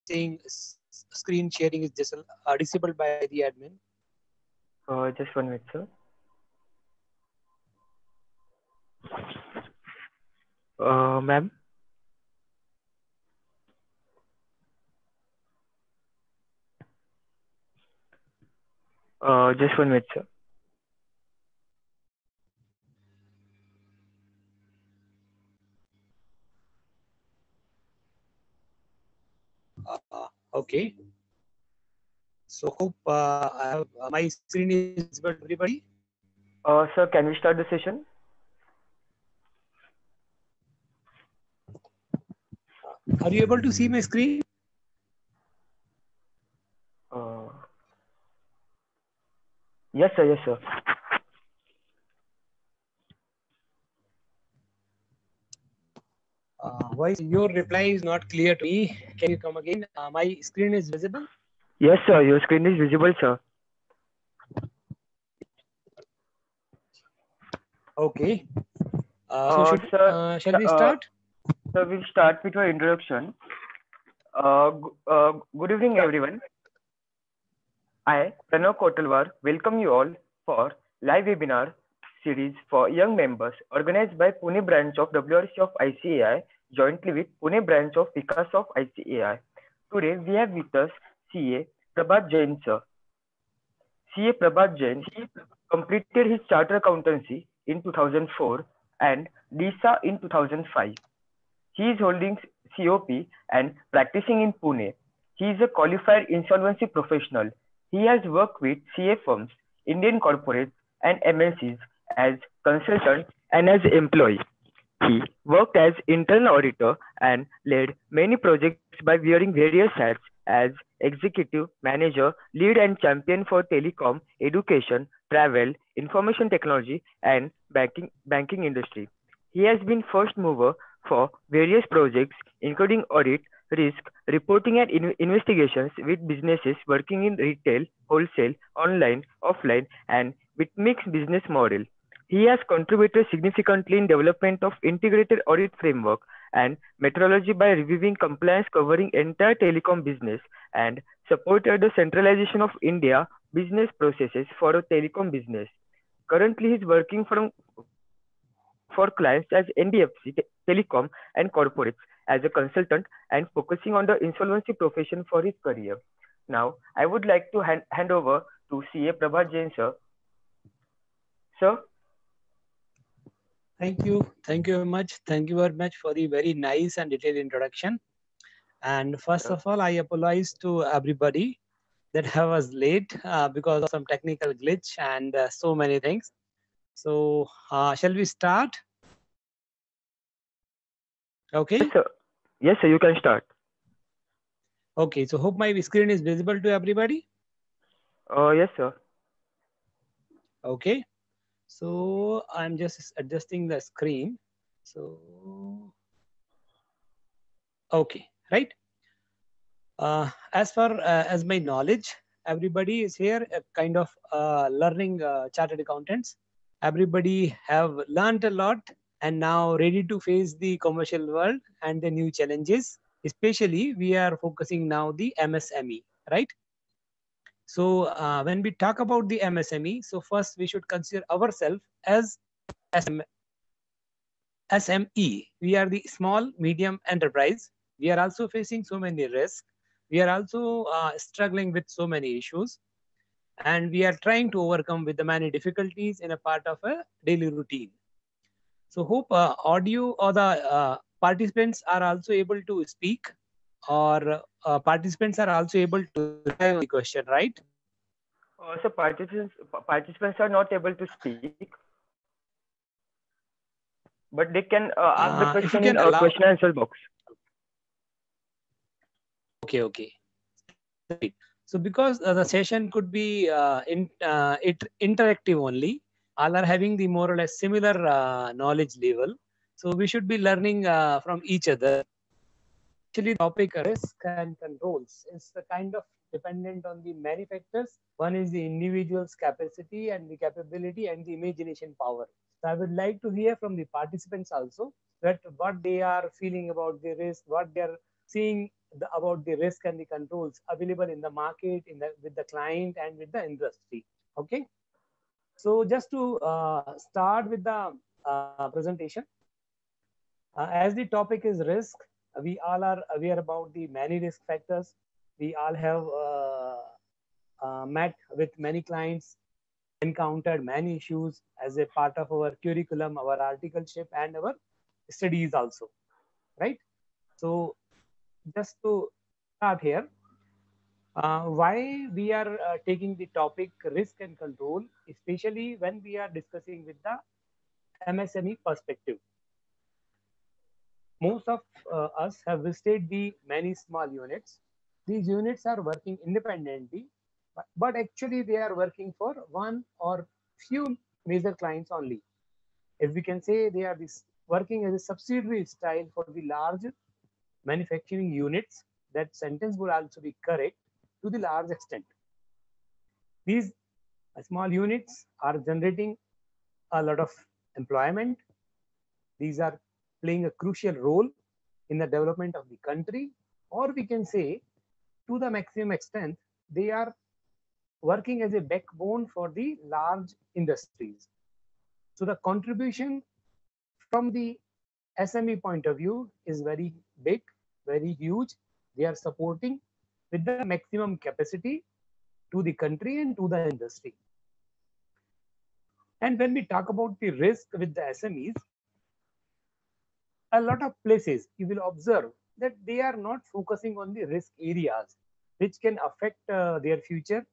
saying screen sharing is disabled by the admin. Just 1 minute, sir. Ma'am. Just 1 minute, sir. Okay. So hope I have my screen is visible to everybody. Sir, can we start the session? Are you able to see my screen? Uh, yes, sir. Yes, sir. Why your reply is not clear to me? Can you come again? My screen is visible. Yes, sir. Your screen is visible, sir. Okay. So Sir, shall we start? sir, we'll start with your introduction. Good evening, everyone. I, Pranav Kotalwar, welcome you all for live webinar series for young members organized by Pune branch of WRC of ICAI jointly with Pune branch of Vikas of ICAI. Today we have with us CA Prabhat Jain sir. CA Prabhat Jain completed his charter accountancy in 2004 and DISA in 2005. He is holding COP and practicing in Pune. He is a qualified insolvency professional. He has worked with CA firms, Indian corporates, and MNCs as consultant and as employee. He worked as internal auditor and led many projects by wearing various hats as executive, manager, lead and champion for telecom, education, travel, information technology and banking industry. He has been first mover for various projects including audit, risk, reporting and investigations with businesses working in retail, wholesale, online, offline and with mixed business model. He has contributed significantly in development of integrated audit framework and methodology by reviewing compliance covering entire telecom business and supported the centralization of India business processes for a telecom business. Currently, he is working for clients as NBFC, Telecom, and corporates as a consultant and focusing on the insolvency profession for his career. Now, I would like to hand over to CA Prabhat Jain, sir. Sir? Thank you. Thank you very much. Thank you very much for the very nice and detailed introduction. And first of all, I apologize to everybody that I was late because of some technical glitch and so many things. So shall we start? Okay. Yes, sir. Yes, sir. You can start. Okay. So hope my screen is visible to everybody. Yes, sir. Okay. So I'm just adjusting the screen. So okay, right. As far as my knowledge, everybody is here kind of learning chartered accountants. Everybody have learned a lot and now ready to face the commercial world and the new challenges. Especially we are focusing now the MSME, right? So when we talk about the MSME, so first we should consider ourselves as SME. We are the small medium enterprise. We are also facing so many risks. We are also struggling with so many issues, and we are trying to overcome with the many difficulties in a part of a daily routine. So hope audio or the participants are also able to speak, or participants are also able to reply on the question, right? So participants are not able to speak, but they can ask the If you question can in a allow. question and answer box. Okay. Right. So because the session could be interactive only, all are having the more or less similar knowledge level. So we should be learning from each other. Actually, topic risk and controls is the kind of dependent on the many factors. One is the individual's capacity and the capability and the imagination power. So I would like to hear from the participants also that what they are feeling about the risk, what they are seeing about the risk and the controls available in the market, with the client and with the industry. Okay. So just to start with the presentation, as the topic is risk, we all are aware about the many risk factors. We all have met with many clients, encountered many issues as a part of our curriculum, our articleship, and our studies also, right? So just to start here, why we are taking the topic risk and control, especially when we are discussing with the MSME perspective. Most of us have visited the many small units. These units are working independently, but actually they are working for one or few major clients only. If we can say they are working as a subsidiary style for the large manufacturing units, that sentence would also be correct to the large extent. These small units are generating a lot of employment. These are playing a crucial role in the development of the country, or we can say to the maximum extent, they are working as a backbone for the large industries. So the contribution from the SME point of view is very big, very huge. They are supporting with the maximum capacity to the country and to the industry. And when we talk about the risk with the SMEs, a lot of places you will observe that they are not focusing on the risk areas which can affect their future.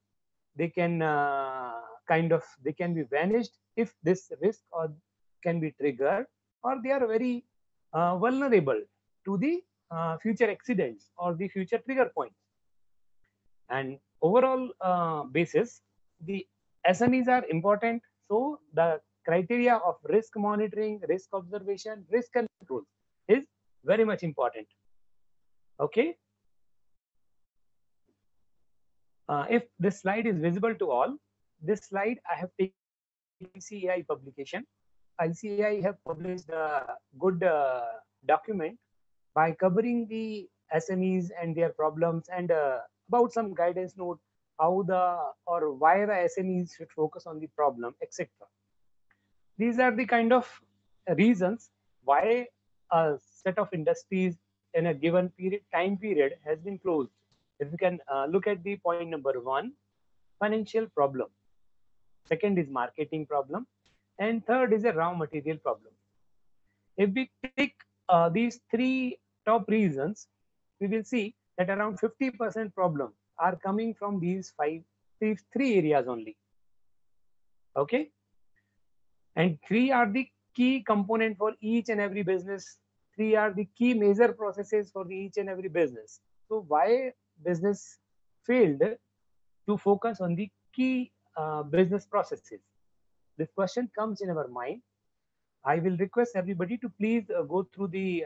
They can they can be vanished if this risk or can be triggered, or they are very vulnerable to the future accidents or the future trigger points. And overall basis, the SMEs are important. So the criteria of risk monitoring, risk observation, risk control is very much important. Okay. If this slide is visible to all, this slide I have taken ICAI publication. ICAI have published a good document by covering the SMEs and their problems, and about some guidance note how or why the SMEs should focus on the problem, etc. These are the kind of reasons why a set of industries in a given time period has been closed. If we can look at the point number 1, financial problem. Second is marketing problem, and third is a raw material problem. If we take these 3 top reasons, we will see that around 50% problem are coming from these three areas only. Okay, and 3 are the key component for each and every business. 3 are the key major processes for each and every business. So why business failed to focus on the key business processes? This question comes in our mind. I will request everybody to please go through the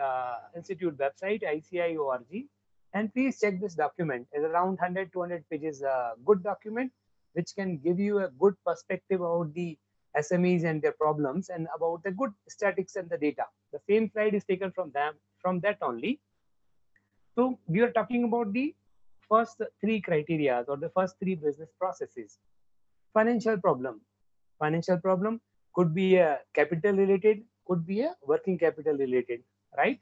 institute website, ICAI.org, and please check this document. It's around 100-200 pages, good document, which can give you a good perspective about the SMEs and their problems and about the good statistics and the data. The same slide is taken from that only. So we are talking about the first 3 criteria or the first 3 business processes. Financial problem. Financial problem could be a capital related, could be a working capital related, right?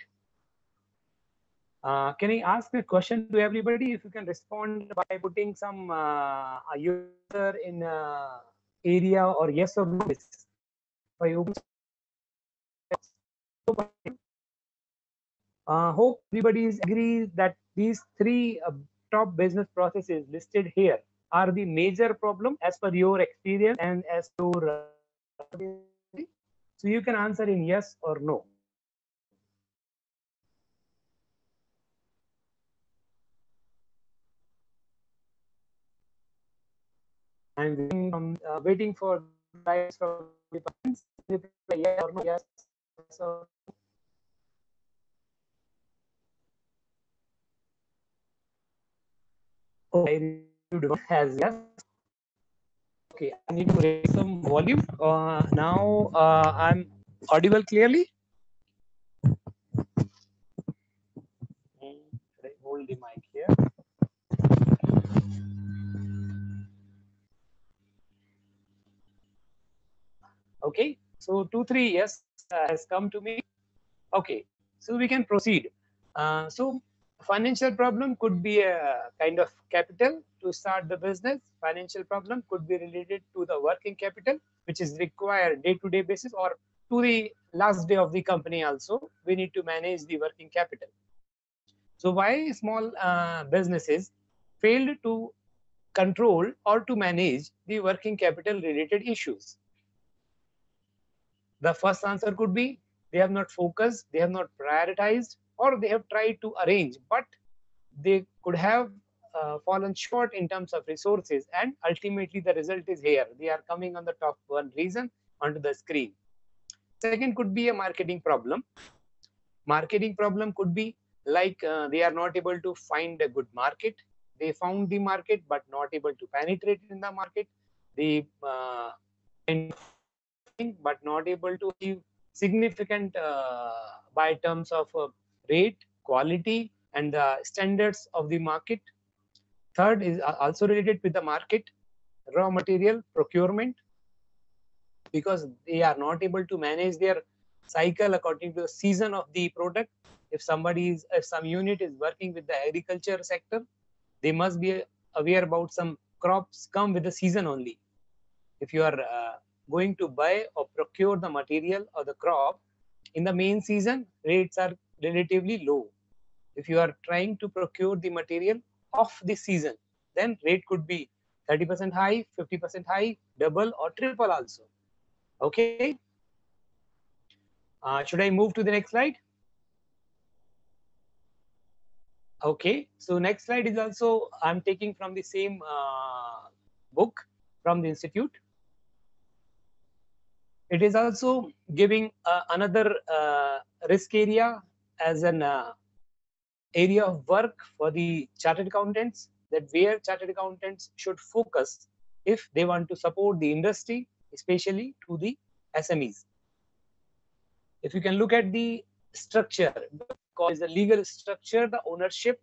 Can I ask a question to everybody? If you can respond by putting some user in area or yes or no. Hope everybody agrees that these 3 top business processes listed here are the major problem as per your experience and as per so you can answer in yes or no. I'm waiting for guys from the parents. Yes or no, yes or no. Oh, I has yes. Okay, I need to raise some volume. Now I'm audible clearly. Okay, so 2-3 yes has come to me. Okay, so we can proceed. So financial problem could be a kind of capital to start the business. Financial problem could be related to the working capital, which is required day-to-day basis, or to the last day of the company also. We need to manage the working capital. So why small businesses failed to control or to manage the working capital related issues? The first answer could be they have not focused, they have not prioritized, or they have tried to arrange, but they could have fallen short in terms of resources, and ultimately the result is here. They are coming on the top one reason onto the screen. Second could be a marketing problem. Marketing problem could be like they are not able to find a good market. They found the market but not able to penetrate in the market. They but not able to achieve significant by terms of rate, quality, and the standards of the market. Third is also related with the market, raw material procurement, because they are not able to manage their cycle according to the season of the product. If some unit is working with the agriculture sector, they must be aware about some crops come with the season only. If you are going to buy or procure the material or the crop in the main season, rates are relatively low. If you are trying to procure the material of the season, then rate could be 30% high, 50% high, double or triple also. Okay. Should I move to the next slide? Okay. So next slide is also I'm taking from the same book from the institute. It is also giving another risk area as an area of work for the chartered accountants, that where chartered accountants should focus if they want to support the industry, especially to the SMEs. If you can look at the structure, because the legal structure, the ownership,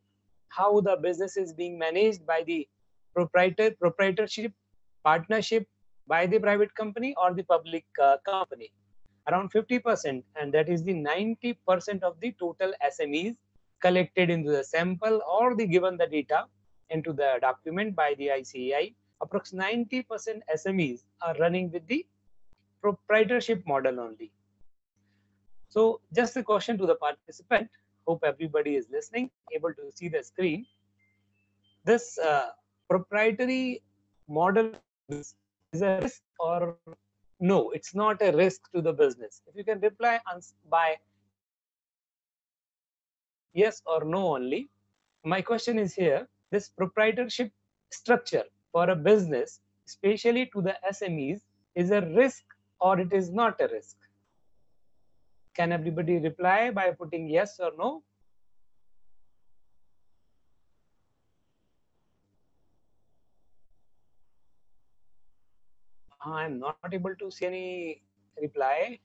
how the business is being managed by the proprietorship, partnership, by the private company or the public company, around 50%, and that is the 90% of the total SMEs collected into the sample or the given the data into the document by the ICAI. Approximately 90% SMEs are running with the proprietorship model only. So just a question to the participant, hope everybody is listening, able to see the screen. This proprietary model is a risk or no? It's not a risk to the business. If you can reply by yes or no only. My question is here, this proprietorship structure for a business, especially to the SMEs, is a risk or it is not a risk? Can everybody reply by putting yes or no? I'm not able to see any reply.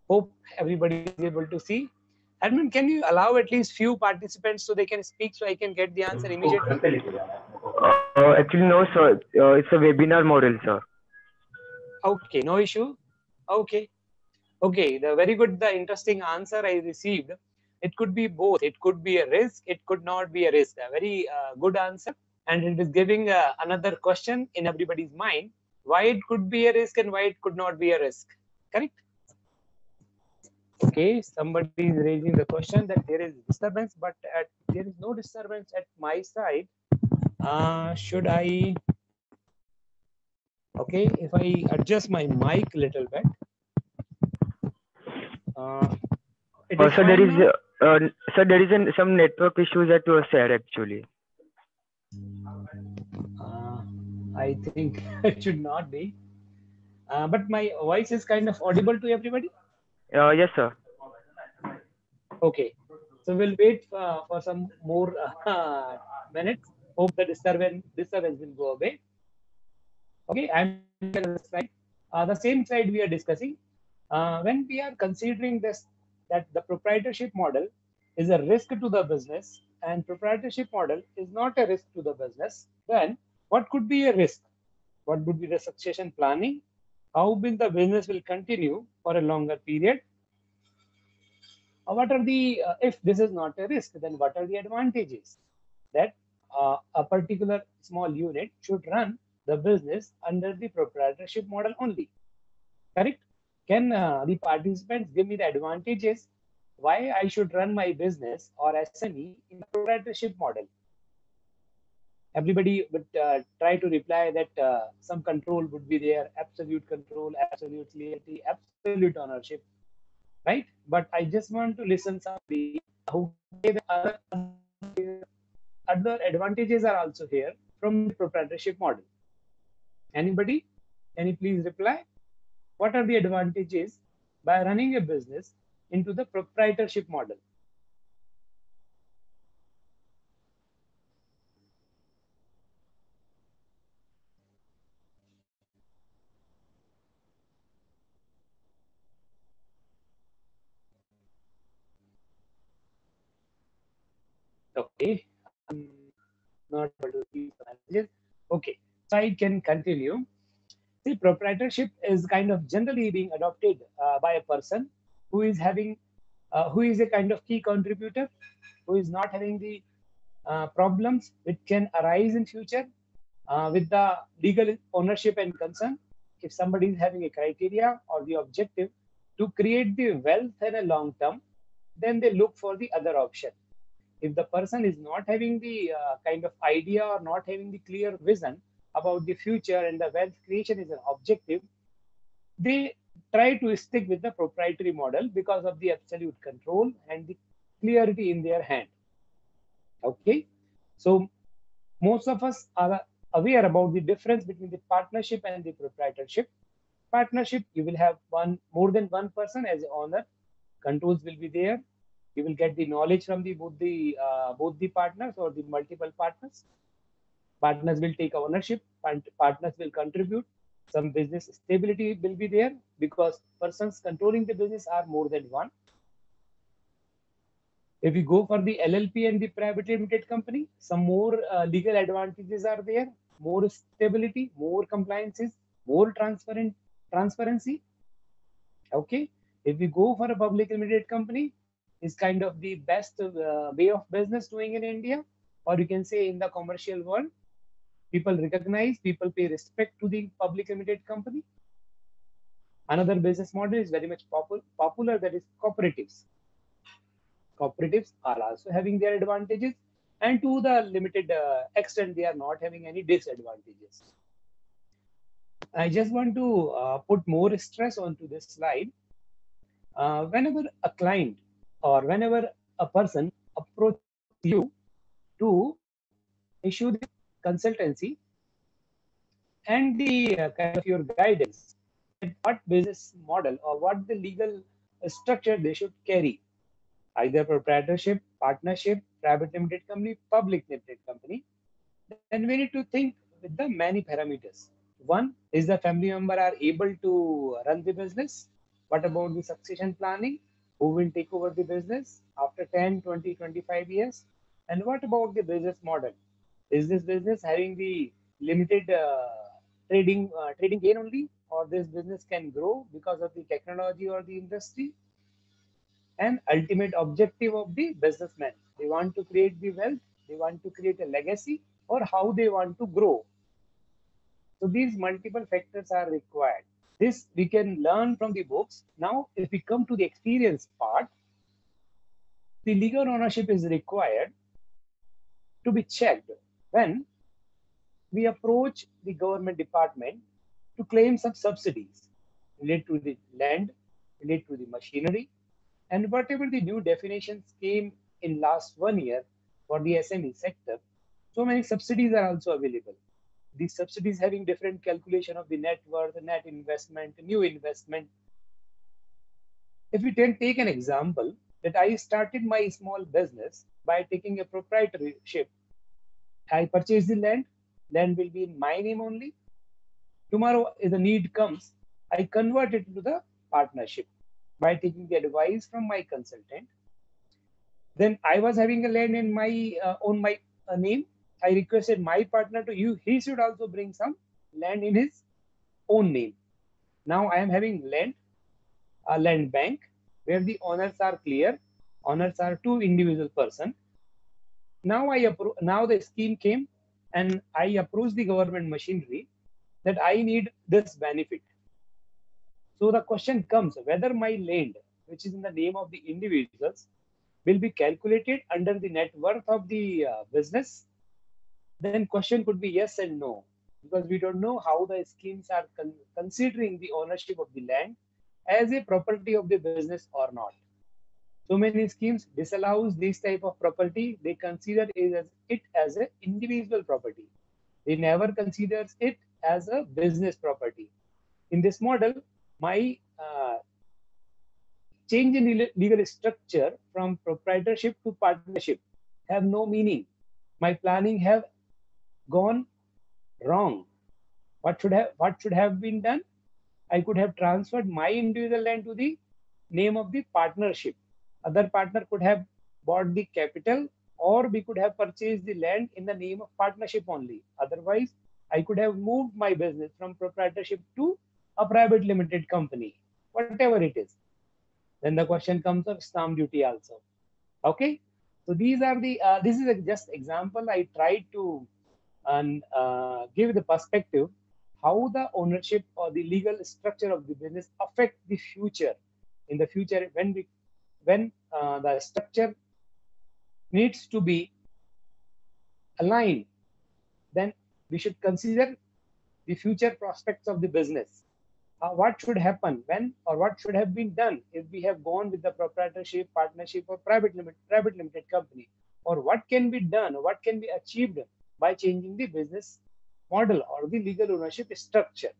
Hope everybody is able to see. Admin, can you allow at least few participants so they can speak so I can get the answer immediately? Actually, no, sir. It's a webinar model, sir. Okay, no issue. Okay. Okay, the very good, the interesting answer I received. It could be both. It could be a risk. It could not be a risk. A very good answer. And it is giving another question in everybody's mind. Why it could be a risk and why it could not be a risk. Correct? Okay, somebody is raising the question that there is disturbance, but there is no disturbance at my side. Should I? Okay, if I adjust my mic a little bit. So there is some network issues at your side actually. I think it should not be. But my voice is kind of audible to everybody? Yes, sir. Okay. So we'll wait for some more minutes. Hope the disturbance will go away. Okay, I'm the slide. The same slide we are discussing. When we are considering this, that the proprietorship model is a risk to the business and proprietorship model is not a risk to the business, then what could be a risk? What would be the succession planning? How will the business will continue for a longer period? What are the, if this is not a risk, then what are the advantages? That a particular small unit should run the business under the proprietorship model only. Correct? Can the participants give me the advantages why I should run my business or SME in the proprietorship model? Everybody would try to reply that some control would be there, absolute control, absolute clarity, absolute ownership, right? But I just want to listen somebody who gave other advantages are also here from the proprietorship model. Anybody? Can you please reply? What are the advantages by running a business into the proprietorship model? Okay, I'm not able to see some messages. Okay, so I can continue. See, proprietorship is kind of generally being adopted by a person who is having, who is a kind of key contributor, who is not having the problems which can arise in future with the legal ownership and concern. If somebody is having a criteria or the objective to create the wealth in a long term, then they look for the other option. If the person is not having the kind of idea or not having the clear vision about the future and the wealth creation is an objective, they try to stick with the proprietary model because of the absolute control and the clarity in their hand. Okay, so most of us are aware about the difference between the partnership and the proprietorship. Partnership, you will have more than one person as an owner. Controls will be there. You will get the knowledge from the both the partners or the multiple partners. Partners will take ownership. Partners will contribute. Some business stability will be there because persons controlling the business are more than one. If we go for the LLP and the private limited company, some more legal advantages are there, more stability, more compliances, more transparency. Okay. If we go for a public limited company, is kind of the best way of business doing in India, or you can say in the commercial world. People recognize, people pay respect to the public limited company. Another business model is very much popular, that is cooperatives. Cooperatives are also having their advantages, and to the limited extent, they are not having any disadvantages. I just want to put more stress onto this slide. Whenever a client or whenever a person approaches you to issue the consultancy and the kind of your guidance, what business model or what the legal structure they should carry, either proprietorship, partnership, private limited company, public limited company, then we need to think with the many parameters. One is the family member are able to run the business. What about the succession planning? Who will take over the business after 10, 20, 25 years? And what about the business model? Is this business having the limited trading gain only, or this business can grow because of the technology or the industry? And ultimate objective of the businessman, they want to create the wealth, they want to create a legacy, or how they want to grow. So these multiple factors are required. This we can learn from the books. Now if we come to the experience part, the legal ownership is required to be checked when we approach the government department to claim some subsidies related to the land, related to the machinery, and whatever the new definitions came in last 1 year for the SME sector. So many subsidies are also available. These subsidies having different calculation of the net worth, net investment, new investment. If we can take an example that I started my small business by taking a proprietorship, I purchased the land will be in my name only. Tomorrow, if the need comes, I convert it to the partnership by taking the advice from my consultant. Then I was having a land in my on my name. I requested my partner to you. He should also bring some land in his own name. Now I am having land, a land bank, where the owners are clear. Owners are two individual person. Now the scheme came, and I approach the government machinery that I need this benefit. So the question comes whether my land, which is in the name of the individuals, will be calculated under the net worth of the business. Then question could be yes and no, because we don't know how the schemes are considering the ownership of the land as a property of the business or not. So many schemes disallows this type of property. They consider it as an individual property. They never considers it as a business property. In this model, my change in legal structure from proprietorship to partnership have no meaning. My planning have gone wrong. What should have been done? I could have transferred my individual land to the name of the partnership. Other partner could have bought the capital, or we could have purchased the land in the name of partnership only. Otherwise, I could have moved my business from proprietorship to a private limited company, whatever it is. Then the question comes of stamp duty also. Okay, so these are the this is just example. I tried to give the perspective how the ownership or the legal structure of the business affect the future. In the future, when the structure needs to be aligned, then we should consider the future prospects of the business. What should happen when, or what should have been done if we have gone with the proprietorship, partnership, or private limited company, or what can be done, or what can be achieved by changing the business model or the legal ownership structure.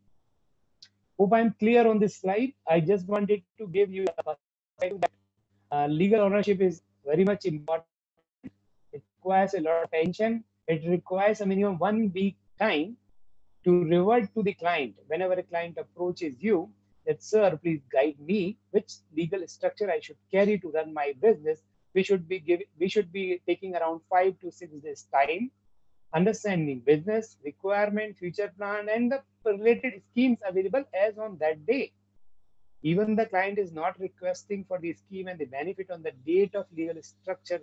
Hope I'm clear on this slide. I just wanted to give you a perspective that legal ownership is very much important. It requires a lot of attention. It requires a minimum 1 week time to revert to the client whenever a client approaches you that, sir, please guide me which legal structure I should carry to run my business. We should be taking around 5 to 6 days time, understanding business requirement, future plan, and the related schemes available as on that day. Even the client is not requesting for the scheme and the benefit on the date of legal structure,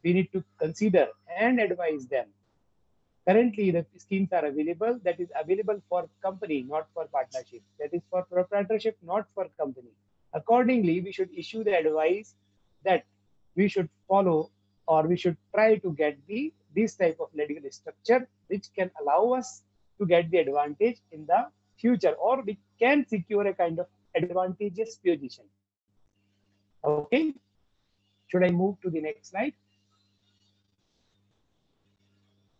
we need to consider and advise them. Currently, the schemes are available. That is available for company, not for partnership. That is for proprietorship, not for company. Accordingly, we should issue the advice that we should follow, or we should try to get this type of legal structure, which can allow us to get the advantage in the future, or we can secure a kind of advantageous position. Okay. Should I move to the next slide?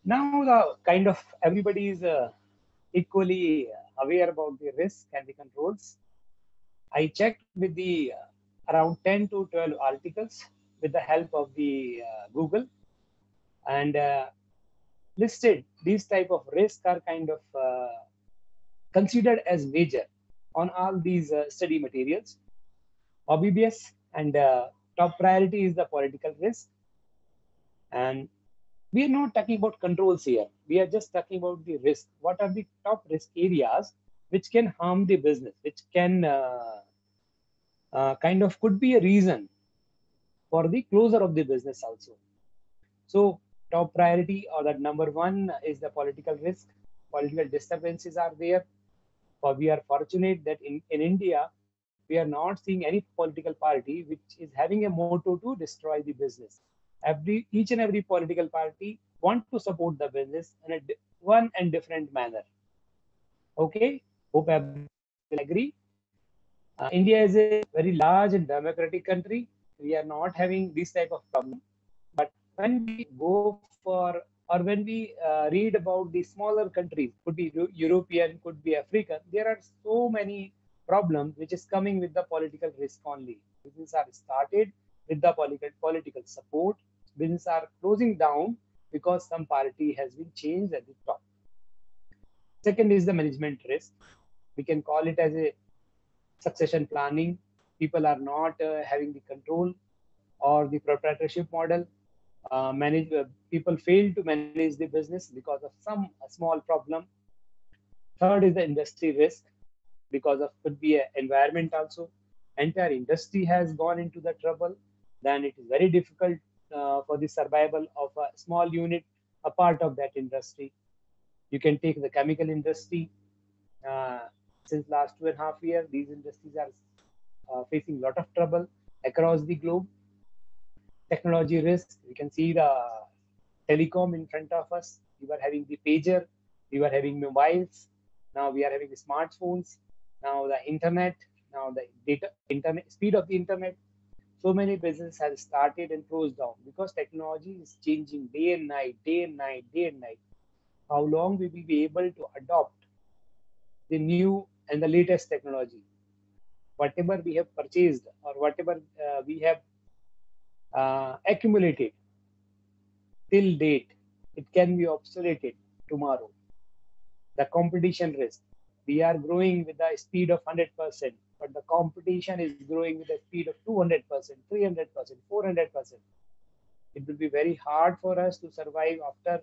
Now the kind of everybody is equally aware about the risk and the controls. I checked with the around 10 to 12 articles with the help of the Google, and listed these type of risks are kind of considered as major on all these study materials. OBBS and top priority is the political risk. And we are not talking about controls here. We are just talking about the risk. What are the top risk areas which can harm the business, which can kind of could be a reason for the closure of the business also. So top priority, or that number one, is the political risk. Political disturbances are there. But we are fortunate that in India, we are not seeing any political party which is having a motto to destroy the business. Each and every political party want to support the business in a one and different manner. Okay, hope everyone will agree. India is a very large and democratic country. We are not having this type of problem. But when we go for, or when we read about the smaller countries, could be European, could be African, there are so many problems which is coming with the political risk only. Businesses are started with the political support. Businesses are closing down because some party has been changed at the top. Second is the management risk. We can call it as a succession planning. People are not having the control or the proprietorship model. People fail to manage the business because of some small problem. Third is the industry risk. because of could be a environment also. Entire industry has gone into the trouble. Then it is very difficult for the survival of a small unit, a part of that industry. You can take the chemical industry. Uh, since last 2.5 years, these industries are facing a lot of trouble across the globe. Technology risk. We can see the telecom in front of us. We were having the pager. We were having mobiles. Now we are having the smartphones. Now the internet. Now the data internet speed of the internet. So many businesses have started and closed down because technology is changing day and night, day and night, day and night. How long we will be able to adopt the new and the latest technology? Whatever we have purchased or whatever we have accumulated till date, it can be obsoleted tomorrow. The competition risk. We are growing with the speed of 100%, but the competition is growing with the speed of 200%, 300%, 400%. It will be very hard for us to survive after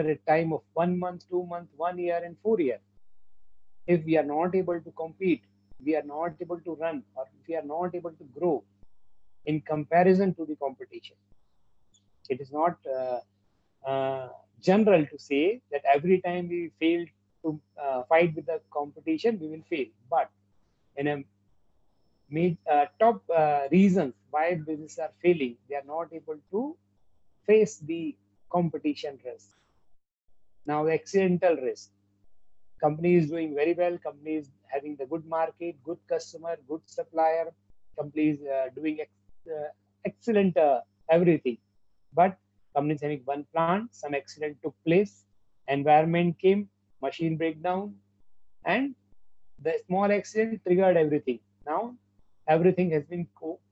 a time of 1 month, 2 months, 1 year, and 4 years. If we are not able to compete, we are not able to run, or we are not able to grow in comparison to the competition. It is not general to say that every time we fail to fight with the competition, we will fail. But in a top reasons why businesses are failing, they are not able to face the competition risk. Now, accidental risk. Company is doing very well. Company is having the good market, good customer, good supplier. Company is doing excellent everything. But company is having one plant, some accident took place, environment came, machine breakdown, and the small accident triggered everything. Now everything has been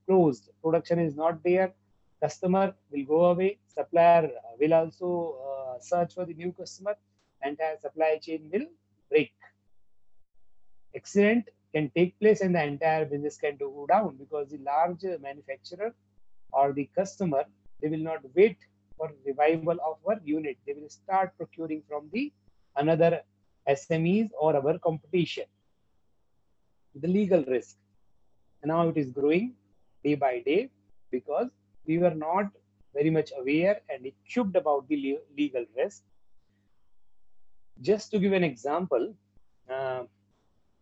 closed. Production is not there. Customer will go away. Supplier will also search for the new customer. Entire supply chain will break. Accident can take place and the entire business can go down because the large manufacturer or the customer, they will not wait for revival of our unit. They will start procuring from the another SMEs or our competition. The legal risk. Now it is growing day by day because we were not very much aware and equipped about the legal risk. Just to give an example,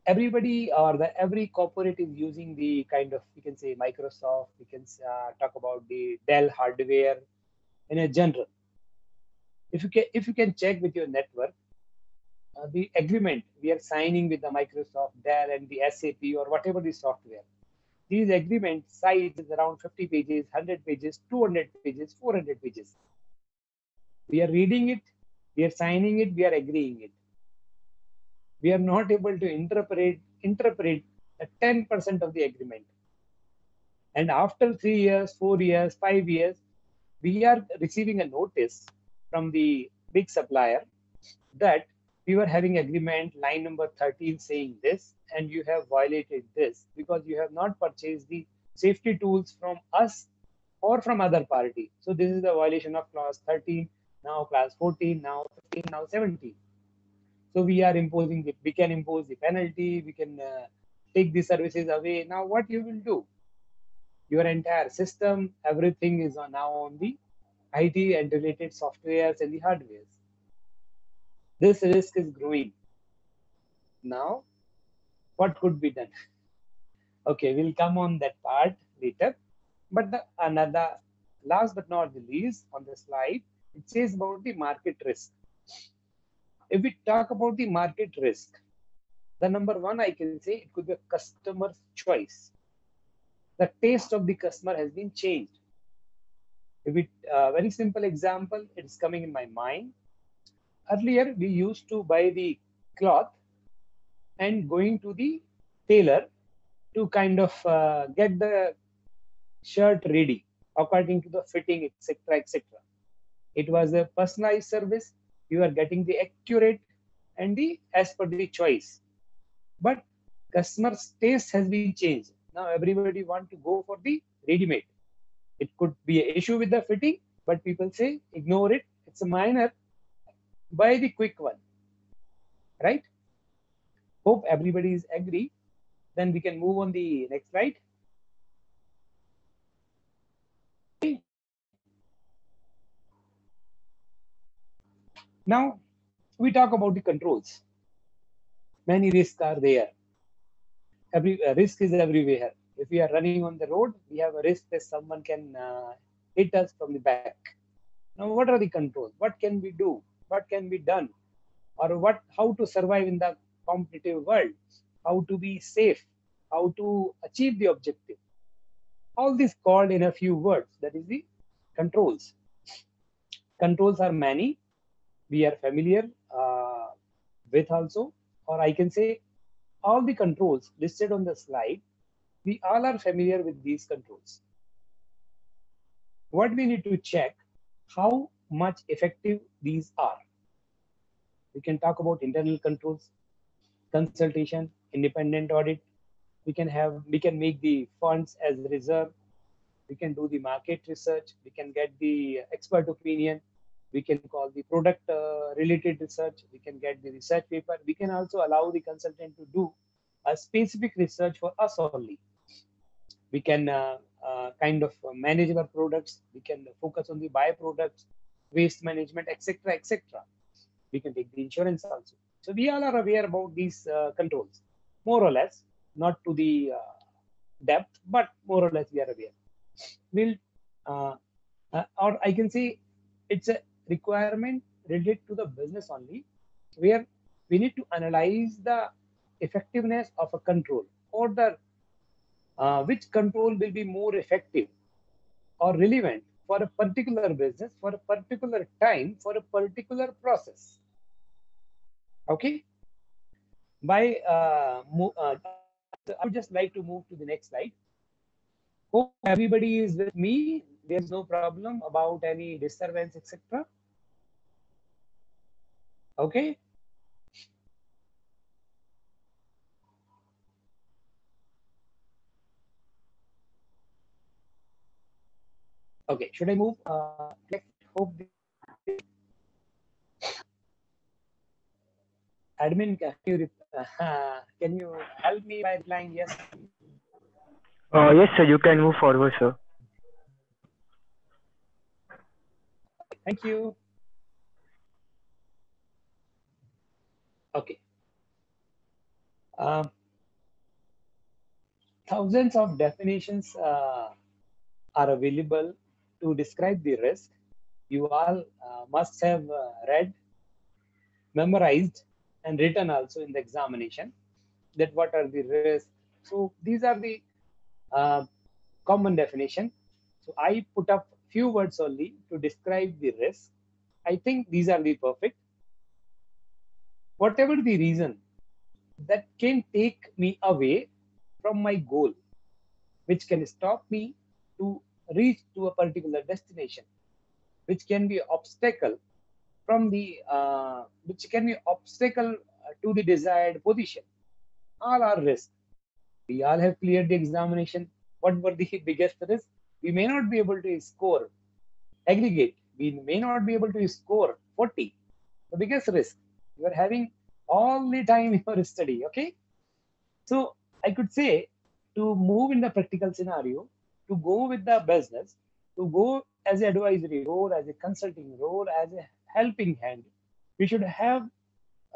everybody or every corporate is using the kind of, we can say Microsoft, we can talk about the Dell hardware in a general. If you can check with your network, the agreement we are signing with the Microsoft, Dell, and the SAP or whatever the software, these agreement size is around 50 pages, 100 pages, 200 pages, 400 pages. We are reading it, we are signing it, we are agreeing it. We are not able to interpret 10% of the agreement. And after 3 years, 4 years, 5 years, we are receiving a notice from the big supplier that we were having agreement line number 13 saying this, and you have violated this because you have not purchased the safety tools from us or from other party. So this is the violation of clause 13, now clause 14, now 15, now 17. So we are imposing we can impose the penalty, we can take the services away. Now what you will do? Your entire system, everything is now on the IT and related softwares and the hardwares. This risk is growing. Now, what could be done? Okay, we'll come on that part later. But another, last but not the least, on the slide, it says about the market risk. If we talk about the market risk, the number one I can say it could be a customer's choice. The taste of the customer has been changed. If it very simple example, it's coming in my mind. Earlier, we used to buy the cloth and going to the tailor to kind of get the shirt ready according to the fitting, etc., etc. It was a personalized service. You are getting the accurate and the as per the choice. But customer's taste has been changed. Now everybody want to go for the ready-made. It could be an issue with the fitting, but people say ignore it. It's a minor. Buy the quick one, right? Hope everybody is agree. Then we can move on the next slide. Now we talk about the controls. Many risks are there. Every risk is everywhere. If we are running on the road, we have a risk that someone can hit us from the back. Now, what are the controls? What can we do? What can be done? Or what? How to survive in the competitive world? How to be safe? How to achieve the objective? All this called in a few words. That is the controls. Controls are many. We are familiar with also, or I can say all the controls listed on the slide, we all are familiar with these controls. What we need to check, how much effective these are. We can talk about internal controls, consultation, independent audit. We can make the funds as reserve. We can do the market research. We can get the expert opinion. We can call the product related research. We can get the research paper. We can also allow the consultant to do a specific research for us only. We can kind of manage our products. We can focus on the byproducts, waste management, etc., etc. We can take the insurance also. So we all are aware about these controls, more or less, not to the depth, but more or less we are aware. We'll, or I can say it's a requirement related to the business only, where we need to analyze the effectiveness of a control, or the which control will be more effective or relevant for a particular business, for a particular time, for a particular process. Okay. I would just like to move to the next slide. Hope everybody is with me. There's no problem about any disturbance, etc. Okay. Okay, should I move? Hope admin, can you help me by replying yes? Yes, sir. You can move forward, sir. Thank you. Okay. Thousands of definitions are available to describe the risk. You all must have read, memorized, and written also in the examination that what are the risks. So these are the common definition. So I put up few words only to describe the risk. I think these are the perfect. Whatever the reason that can take me away from my goal, which can stop me to reach to a particular destination, which can be obstacle from the which can be obstacle to the desired position. All are risks. We all have cleared the examination. What were the biggest risks? We may not be able to score aggregate. We may not be able to score 40. The biggest risk you are having all the time in your study. Okay. So I could say, to move in the practical scenario, to go with the business, to go as an advisory role, as a consulting role, as a helping hand, we should have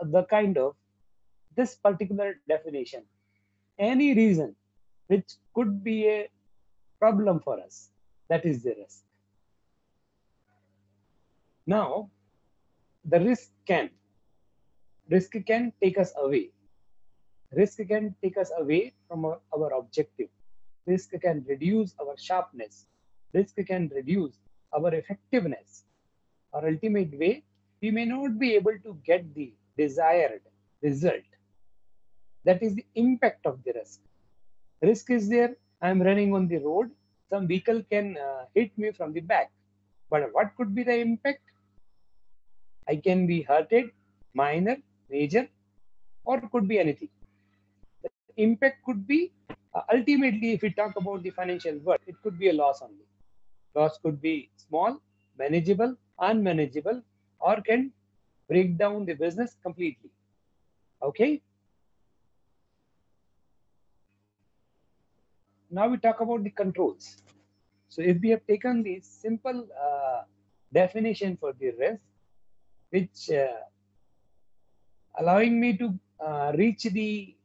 the kind of this particular definition. Any reason which could be a problem for us, that is the risk. Now, the risk can take us away. Risk can take us away from our objective. Risk can reduce our sharpness. Risk can reduce our effectiveness. Or ultimate way, we may not be able to get the desired result. That is the impact of the risk. Risk is there. I'm running on the road. Some vehicle can hit me from the back. But what could be the impact? I can be hurted, minor, major, or could be anything. The impact could be, ultimately, if we talk about the financial world, it could be a loss only. Loss could be small, manageable, unmanageable, or can break down the business completely. Okay. now we talk about the controls. So if we have taken the simple definition for the risk, which allowing me to reach the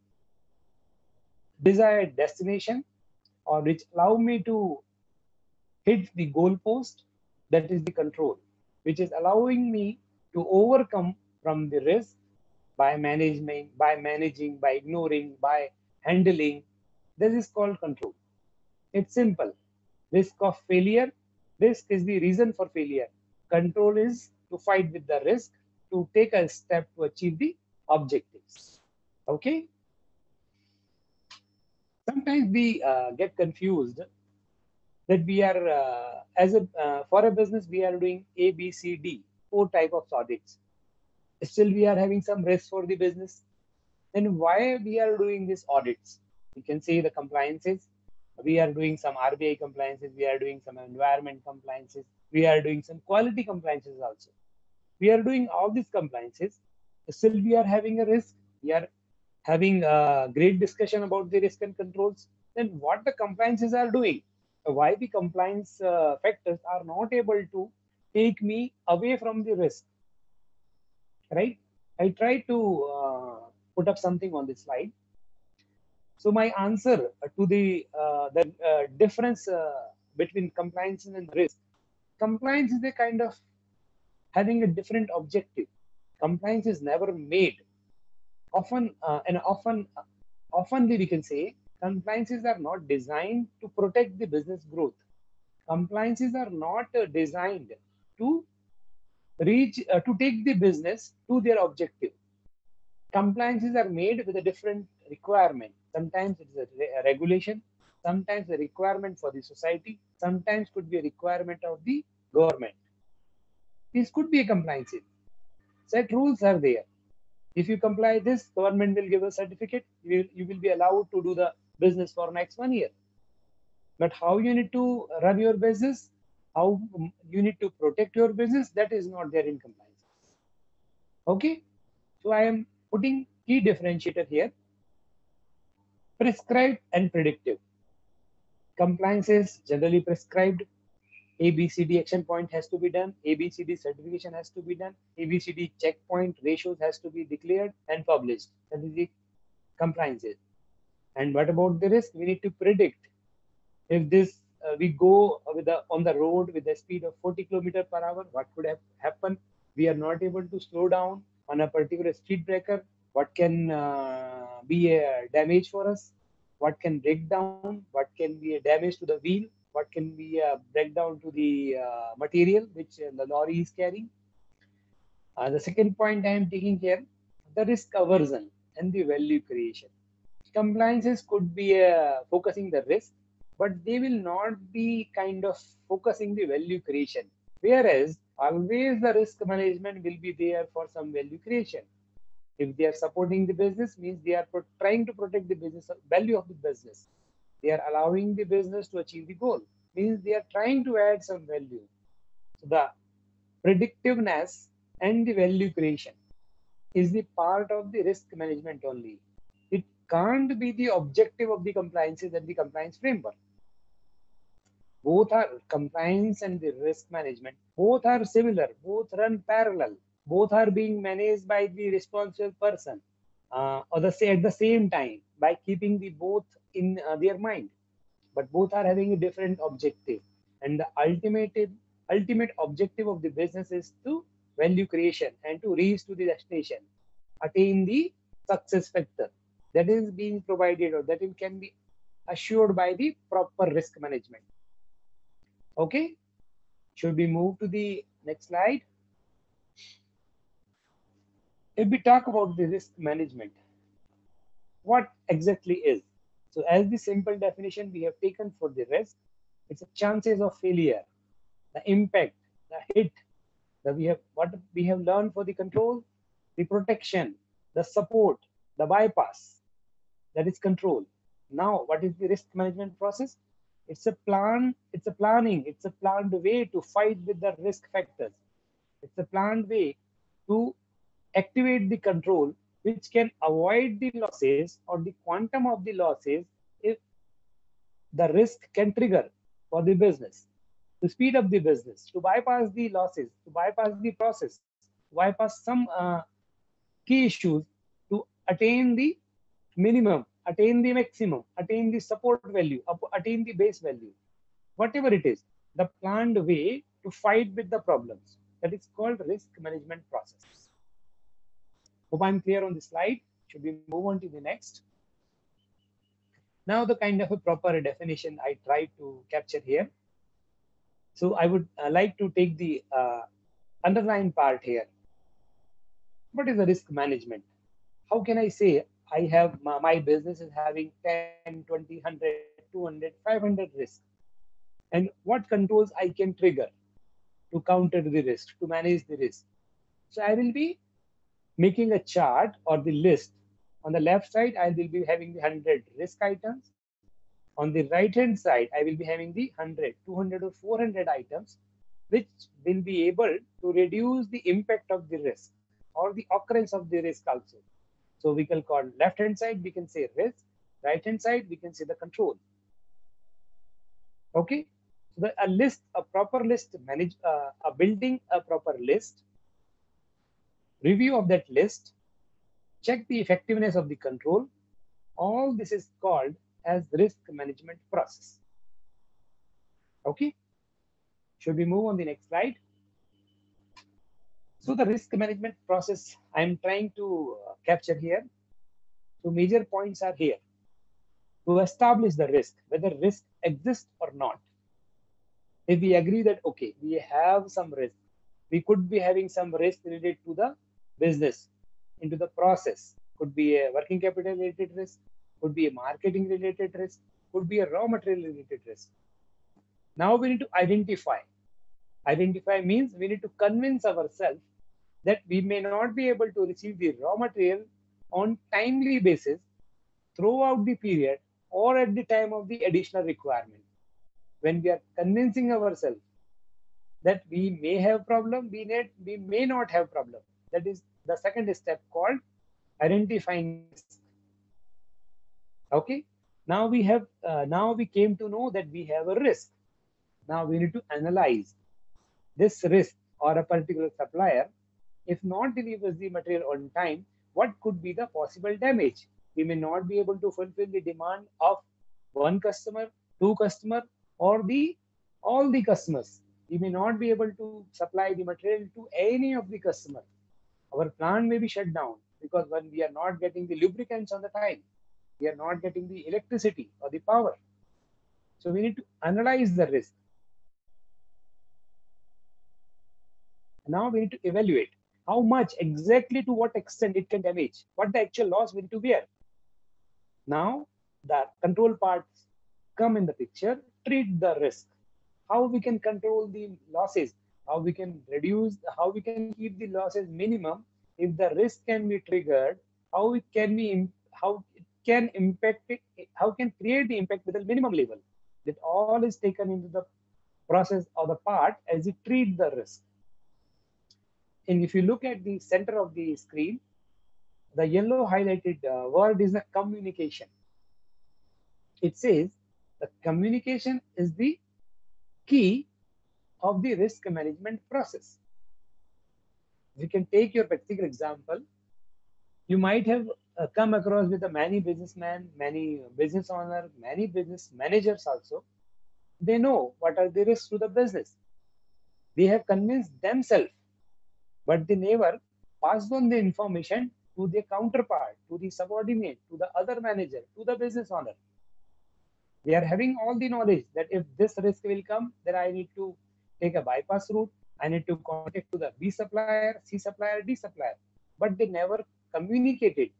desired destination, or which allow me to hit the goal post, that is the control, which is allowing me to overcome from the risk by management, by managing, by ignoring, by handling. This is called control. It's simple. Risk of failure. Risk is the reason for failure. Control is to fight with the risk, to take a step to achieve the objectives. Okay? Sometimes we get confused that we are, for a business, we are doing A, B, C, D, 4 types of audits. Still, we are having some risk for the business. Then why we are doing these audits? You can say the compliances. We are doing some RBI compliances. We are doing some environment compliances. We are doing some quality compliances also. We are doing all these compliances. Still, we are having a risk. We are having a great discussion about the risk and controls. Then what the compliances are doing? Why the compliance factors are not able to take me away from the risk, right? I try to put up something on this slide. So my answer to the difference between compliance and risk. Compliance is a kind of having a different objective. Compliance is never made. Oftenly we can say compliances are not designed to protect the business growth. Compliances are not designed to to take the business to their objective. Compliances are made with a different requirement. Sometimes it is a regulation, sometimes a requirement for the society, sometimes could be a requirement of the government. This could be a compliance. Set rules are there. If you comply this, government will give a certificate. You will be allowed to do the business for next 1 year. But how you need to run your business, how you need to protect your business, that is not there in compliance. Okay, so I am putting key differentiator here. Prescribed and predictive. Compliance is generally prescribed. ABCD action point has to be done. ABCD certification has to be done. ABCD checkpoint ratios has to be declared and published. That is the compliances. And what about the risk? We need to predict. If this we go with on the road with a speed of 40 km/h, what could have happened? We are not able to slow down on a particular speed breaker. What can be a damage for us? What can break down? What can be a damage to the wheel? What can be a breakdown to the material which the lorry is carrying? The second point I am taking here, the risk aversion and the value creation. Compliances could be focusing the risk, but they will not be kind of focusing the value creation. Whereas always the risk management will be there for some value creation. If they are supporting the business, means they are trying to protect the business value of the business. They are allowing the business to achieve the goal, means they are trying to add some value. So the predictiveness and the value creation is the part of the risk management only. It can't be the objective of the compliances and the compliance framework. Both are compliance and the risk management. Both are similar. Both run parallel. Both are being managed by the responsible person, or at the same time, by keeping the both in their mind. But both are having a different objective, and the ultimate objective of the business is to value creation and to reach to the destination, attain the success factor that is being provided or that it can be assured by the proper risk management. Okay, should we move to the next slide? If we talk about the risk management, what exactly is? So as the simple definition we have taken for the risk, it's the chances of failure, the impact, the hit, what we have learned for the control, the protection, the support, the bypass, that is control. Now, what is the risk management process? It's a plan, it's a planning, it's a planned way to fight with the risk factors. It's a planned way to activate the control which can avoid the losses or the quantum of the losses the risk can trigger for the business, to speed up the business, to bypass the losses, to bypass the process, bypass some key issues, to attain the minimum, attain the maximum, attain the support value, attain the base value, whatever it is, the planned way to fight with the problems. That is called risk management process. Hope I'm clear on the slide. Should we move on to the next? Now the kind of a proper definition I try to capture here. So I would like to take the underlying part here. What is the risk management? How can I say I have my business is having 10, 20, 100, 200, 500 risk? And what controls I can trigger to counter the risk, to manage the risk? So I will be making a chart or the list. On the left side, I will be having the 100 risk items. On the right hand side, I will be having the 100, 200 or 400 items, which will be able to reduce the impact of the risk or the occurrence of the risk also. So we can call left hand side, we can say risk, right hand side, we can say the control. Okay, so a list, a proper list, manage a building a proper list, review of that list, check the effectiveness of the control. All this is called as risk management process. Okay, should we move on the next slide? So the risk management process I'm trying to capture here. So major points are here. To establish the risk, whether risk exists or not. If we agree that, okay, we have some risk, we could be having some risk related to the business, into the process, could be a working capital related risk, could be a marketing related risk, could be a raw material related risk. Now we need to identify. Identify means we need to convince ourselves that we may not be able to receive the raw material on timely basis throughout the period or at the time of the additional requirement. When we are convincing ourselves that we may have problem, we may not have problem. That is the second step called identifying risk. Okay. Now we have now we came to know that we have a risk. Now we need to analyze this risk or a particular supplier, if not delivers the material on time, what could be the possible damage? We may not be able to fulfill the demand of one customer, two customer, or all the customers. We may not be able to supply the material to any of the customer. Our plant may be shut down because when we are not getting the lubricants on the time, we are not getting the electricity or the power. So we need to analyze the risk. Now we need to evaluate how much, exactly to what extent it can damage, what the actual loss we need to bear. Now the control parts come in the picture, treat the risk, how we can control the losses, how we can reduce, how we can keep the losses minimum. If the risk can be triggered, how it can impact it, how can create the impact with a minimum level. That all is taken into the process or the part as we treat the risk. And if you look at the center of the screen, the yellow highlighted word is the communication. It says the communication is the key of the risk management process. You can take your particular example. You might have come across with many businessmen, many business owners, many business managers also. They know what are the risks to the business. They have convinced themselves, but they never passed on the information to their counterpart, to the subordinate, to the other manager, to the business owner. They are having all the knowledge that if this risk will come, then I need to take a bypass route. I need to contact to the B supplier, C supplier, D supplier. But they never communicated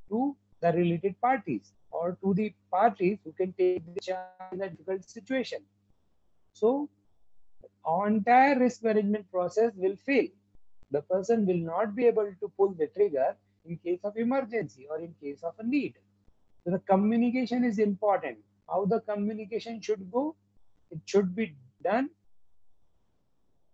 to the related parties or to the parties who can take the charge in a difficult situation. So, our entire risk management process will fail. The person will not be able to pull the trigger in case of emergency or in case of a need. So the communication is important. How the communication should go? It should be done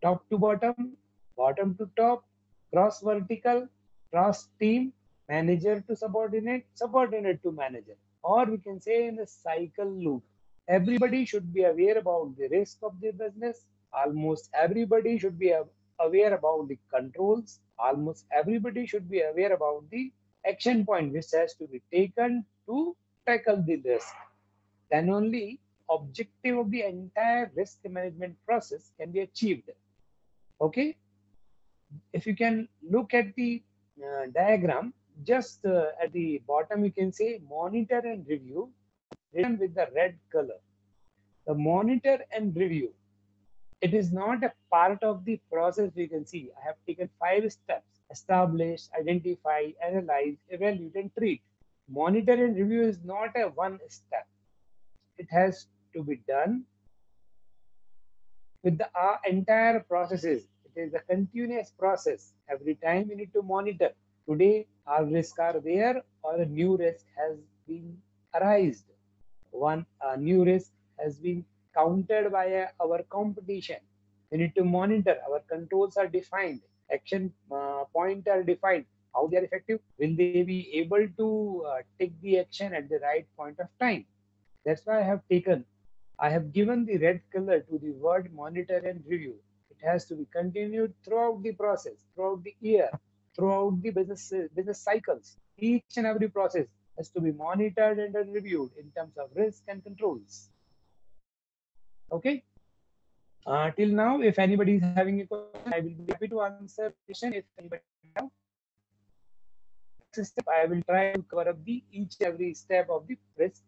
top to bottom, bottom to top, cross vertical, cross team, manager to subordinate, subordinate to manager. Or we can say in the cycle loop. Everybody should be aware about the risk of the business. Almost everybody should be aware about the controls. Almost everybody should be aware about the action point which has to be taken to tackle the risk. Then only objective of the entire risk management process can be achieved. Okay, if you can look at the diagram, just at the bottom you can say monitor and review written with the red color. The monitor and review, it is not a part of the process. We can see I have taken 5 steps: establish, identify, analyze, evaluate, and treat. Monitor and review is not a one step. It has to be done with the entire processes. It is a continuous process. Every time we need to monitor. Today, our risks are there, or a new risk has been arised. One new risk has been countered by our competition. We need to monitor. Our controls are defined. Action point are defined. How they are effective? Will they be able to take the action at the right point of time? That's why I have given the red color to the word monitor and review. It has to be continued throughout the process, throughout the year, throughout the business cycles. Each and every process has to be monitored and reviewed in terms of risk and controls. Okay. Till now, if anybody is having a question, I will be happy to answer the question. If anybody have, next step, I will try to cover up the each every step of the risk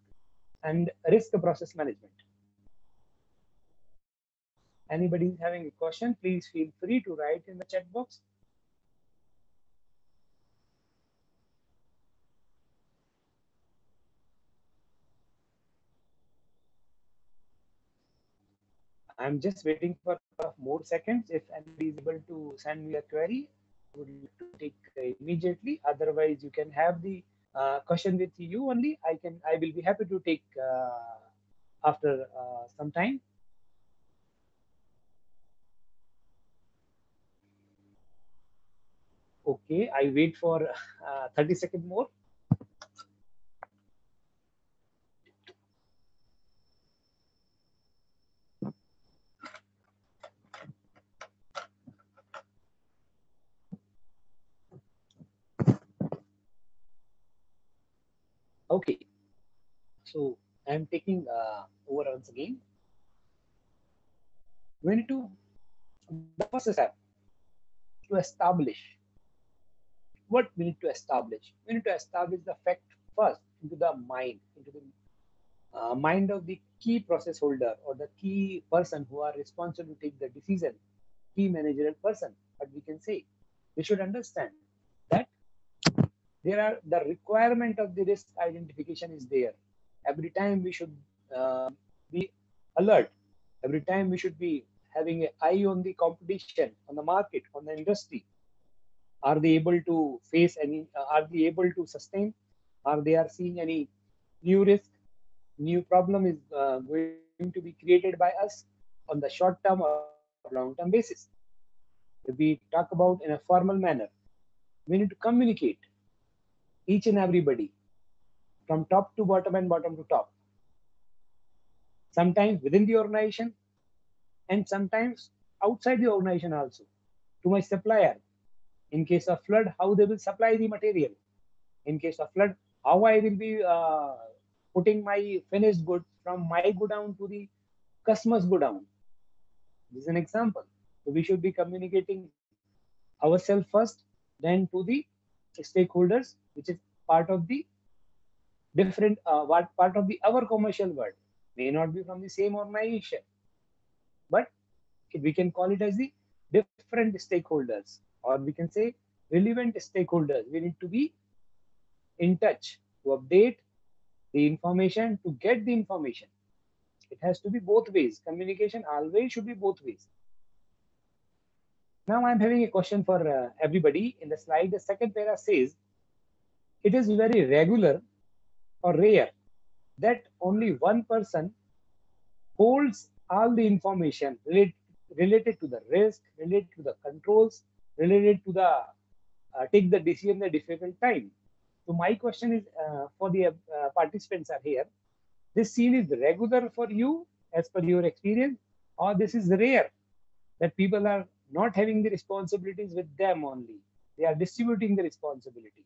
and risk process management. Anybody is having a question, please feel free to write in the chat box. I'm just waiting for more seconds. If anybody is able to send me a query, I would like to take immediately. Otherwise, you can have the question with you only. I will be happy to take after some time. Okay, I wait for 30 seconds more. Okay, so I'm taking over once again. We need to, the first step to establish. What we need to establish? We need to establish the fact first into the mind, into the mind of the key process holder or the key person who are responsible to take the decision, key managerial person. But we can say we should understand that there are the requirement of the risk identification is there. Every time we should be alert. Every time we should be having an eye on the competition, on the market, on the industry. Are they able to face any? Are they able to sustain? Are they are seeing any new risk? New problem is going to be created by us on the short term or long term basis. If we talk about in a formal manner, we need to communicate each and everybody from top to bottom and bottom to top. Sometimes within the organization and sometimes outside the organization also. To my supplier, in case of flood, how they will supply the material. In case of flood, how I will be putting my finished goods from my godown to the customer's godown. This is an example. So we should be communicating ourselves first, then to the stakeholders, which is part of the different, part of the our commercial world. May not be from the same organization, but we can call it as the different stakeholders, or we can say relevant stakeholders. We need to be in touch to update the information, to get the information. It has to be both ways. Communication always should be both ways. Now I'm having a question for everybody. In the slide, the second para says, it is very regular or rare that only one person holds all the information related to the risk, related to the controls, related to the take the decision at a difficult time. So my question is for the participants are here. this scene is regular for you as per your experience, or this is rare that people are not having the responsibilities with them only. They are distributing the responsibility.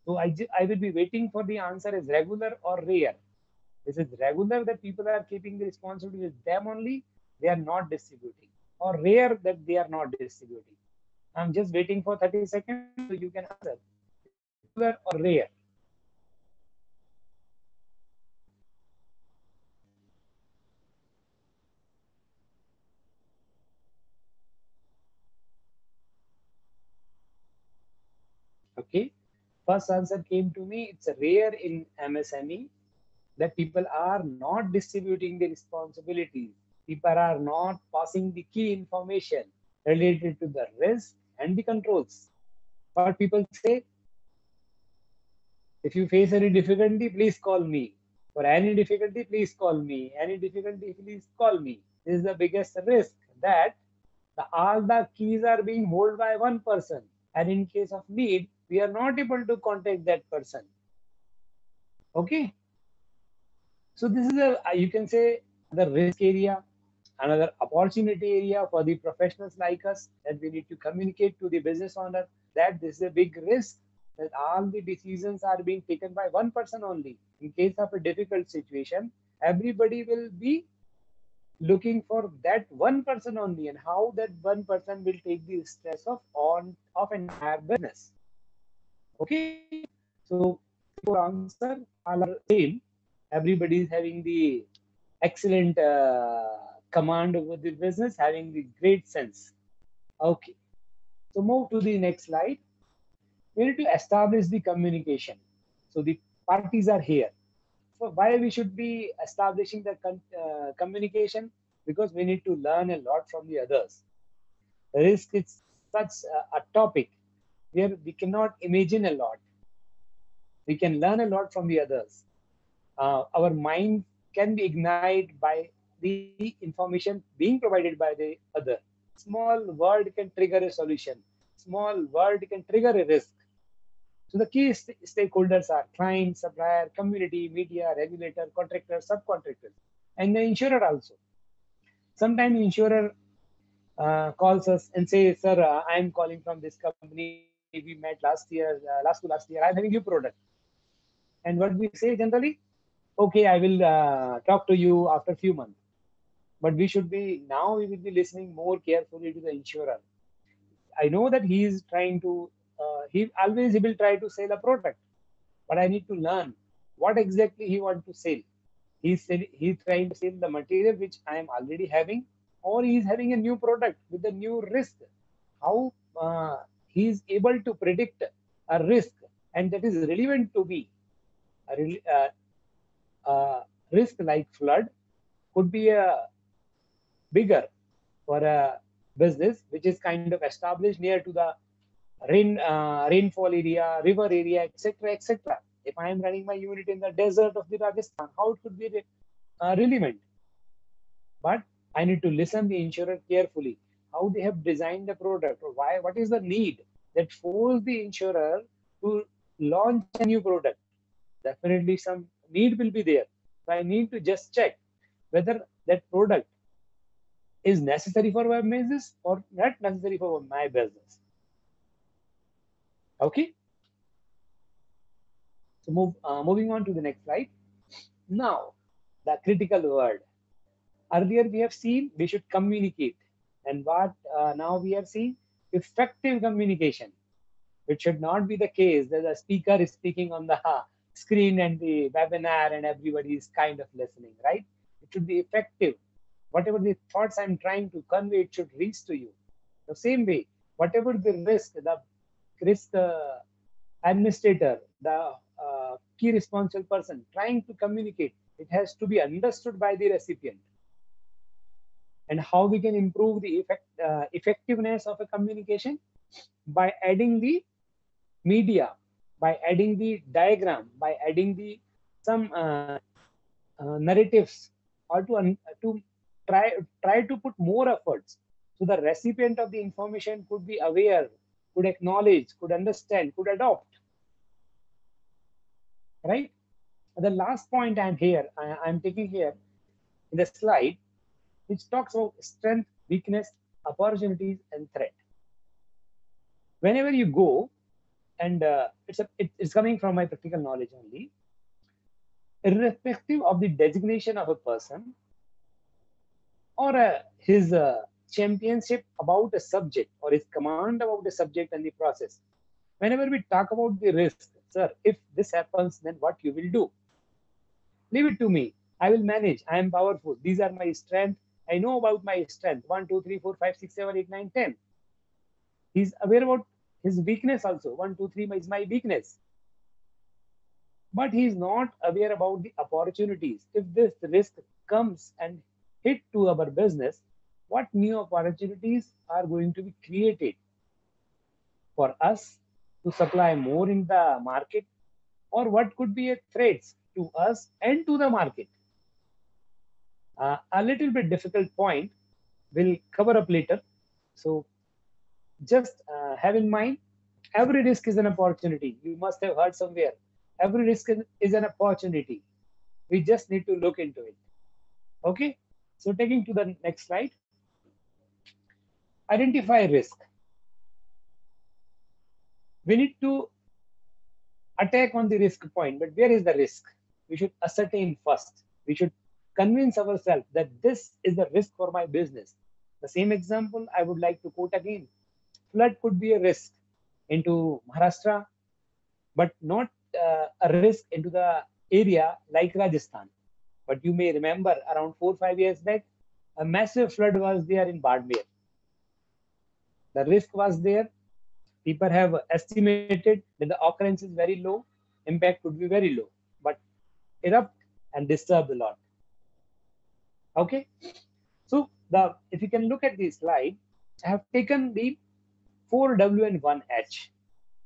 So I will be waiting for the answer as regular or rare. This is regular that people are keeping the responsibility with them only. They are not distributing. Or rare that they are not distributing. I'm just waiting for 30 seconds so you can answer. This is regular or rare. Okay. First answer came to me. It's rare in MSME that people are not distributing the responsibilities. People are not passing the key information related to the risk and the controls. What people say, if you face any difficulty, please call me. For any difficulty, please call me. Any difficulty, please call me. This is the biggest risk that all the keys are being held by one person. And in case of need, we are not able to contact that person. Okay. So this is you can say the risk area, another opportunity area for the professionals like us, that we need to communicate to the business owner that this is a big risk, that all the decisions are being taken by one person only. In case of a difficult situation, everybody will be looking for that one person only, and how that one person will take the stress of entire business. Okay, so for answer, all are same. Everybody is having the excellent command over the business, having the great sense. Okay, so move to the next slide. We need to establish the communication. So the parties are here. So why we should be establishing the communication? Because we need to learn a lot from the others. Risk is such a topic where we cannot imagine a lot. We can learn a lot from the others. Our mind can be ignited by the information being provided by the other. Small word can trigger a solution. Small word can trigger a risk. So the key stakeholders are client, supplier, community, media, regulator, contractor, subcontractors, and the insurer also. Sometimes insurer calls us and says, "Sir, I am calling from this company. We met last year, last to last year. I am having new product." And what we say generally, "Okay, I will talk to you after a few months." But we should be now. We will be listening more carefully to the insurer. I know that he is trying to. He will try to sell a product, but I need to learn what exactly he wants to sell. He's trying to sell the material which I am already having, or he's having a new product with a new risk. How he is able to predict a risk, and that is relevant to me. A risk like flood could be a bigger for a business which is kind of established near to the rainfall area, river area, etc., etc. If I am running my unit in the desert of the Rajasthan, how it could be relevant? But I need to listen the insurer carefully, how they have designed the product, or why, what is the need that force the insurer to launch a new product. Definitely some need will be there. So I need to just check whether that product is necessary for my business or not necessary for my business. Okay. So moving on to the next slide. Now, the critical word. Earlier we have seen we should communicate, and what now we are seeing, effective communication. It should not be the case that the speaker is speaking on the screen and the webinar and everybody is kind of listening, right? It should be effective. Whatever the thoughts I'm trying to convey, it should reach to you. The same way, whatever the risk administrator, the key responsible person trying to communicate, it has to be understood by the recipient. And how we can improve the effectiveness of a communication? By adding the media, by adding the diagram, by adding the some narratives, or to try to put more efforts, so the recipient of the information could be aware, could acknowledge, could understand, could adopt, right? The last point I'm taking here in the slide, which talks about strength, weakness, opportunities, and threat. Whenever you go, and it's coming from my practical knowledge only, irrespective of the designation of a person or his championship about a subject or his command about the subject and the process. Whenever we talk about the risk, sir, if this happens, then what you will do? Leave it to me. I will manage. I am powerful. These are my strength. I know about my strength. 1, 2, 3, 4, 5, 6, 7, 8, 9, 10. He's aware about his weakness also. 1, 2, 3 is my weakness. But he is not aware about the opportunities. If this risk comes and hit to our business, what new opportunities are going to be created for us to supply more in the market, or what could be a threats to us and to the market? A little bit difficult point we'll cover up later. So just have in mind, every risk is an opportunity. You must have heard somewhere, every risk is an opportunity. We just need to look into it. Okay, so taking to the next slide, identify risk. We need to attack on the risk point, but where is the risk? We should ascertain first. We should convince ourselves that this is the risk for my business. The same example I would like to quote again. Flood could be a risk into Maharashtra, but not a risk into the area like Rajasthan. But you may remember around 4 or 5 years back, a massive flood was there in Badmer. The risk was there. People have estimated that the occurrence is very low, impact could be very low, but erupt and disturb a lot. Okay, so if you can look at this slide, I have taken the 4W and 1H.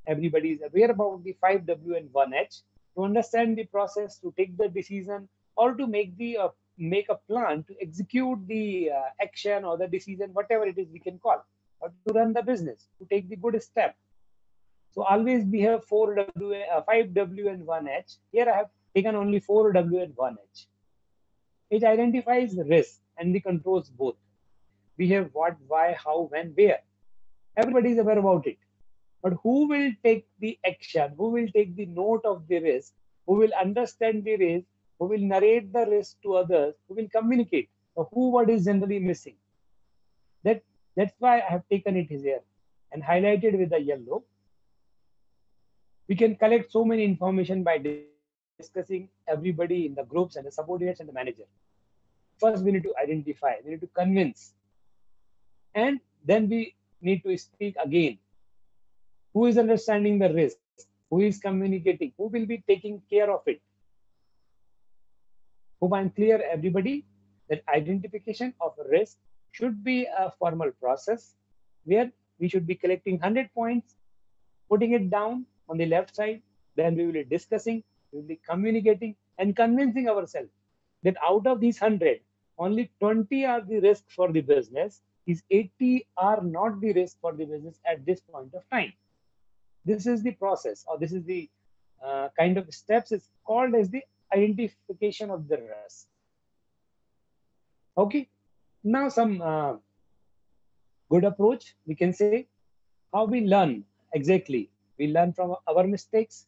Everybody is aware about the 5W and 1H. To understand the process, to take the decision, or to make a plan to execute the action or the decision, whatever it is we can call, or to run the business, to take the good step. So always we have 5W and 1H. Here I have taken only 4W and 1H. It identifies the risk and the controls both. We have what, why, how, when, where. Everybody is aware about it. But who will take the action? Who will take the note of the risk? Who will understand the risk? Who will narrate the risk to others? Who will communicate? So who word is generally missing? That's why I have taken it here and highlighted with the yellow. We can collect so many information by discussing everybody in the groups and the subordinates and the manager. First, we need to identify, we need to convince, and then we need to speak again. Who is understanding the risk? Who is communicating? Who will be taking care of it? Hope I'm clear, everybody, that identification of risk should be a formal process where we should be collecting 100 points, putting it down on the left side, then we will be discussing, we will be communicating and convincing ourselves that out of these 100, only 20 are the risk for the business. These 80 are not the risk for the business at this point of time. This is the process, or this is the kind of steps. It's called as the identification of the risk. Okay, now some good approach, we can say, how we learn exactly. We learn from our mistakes,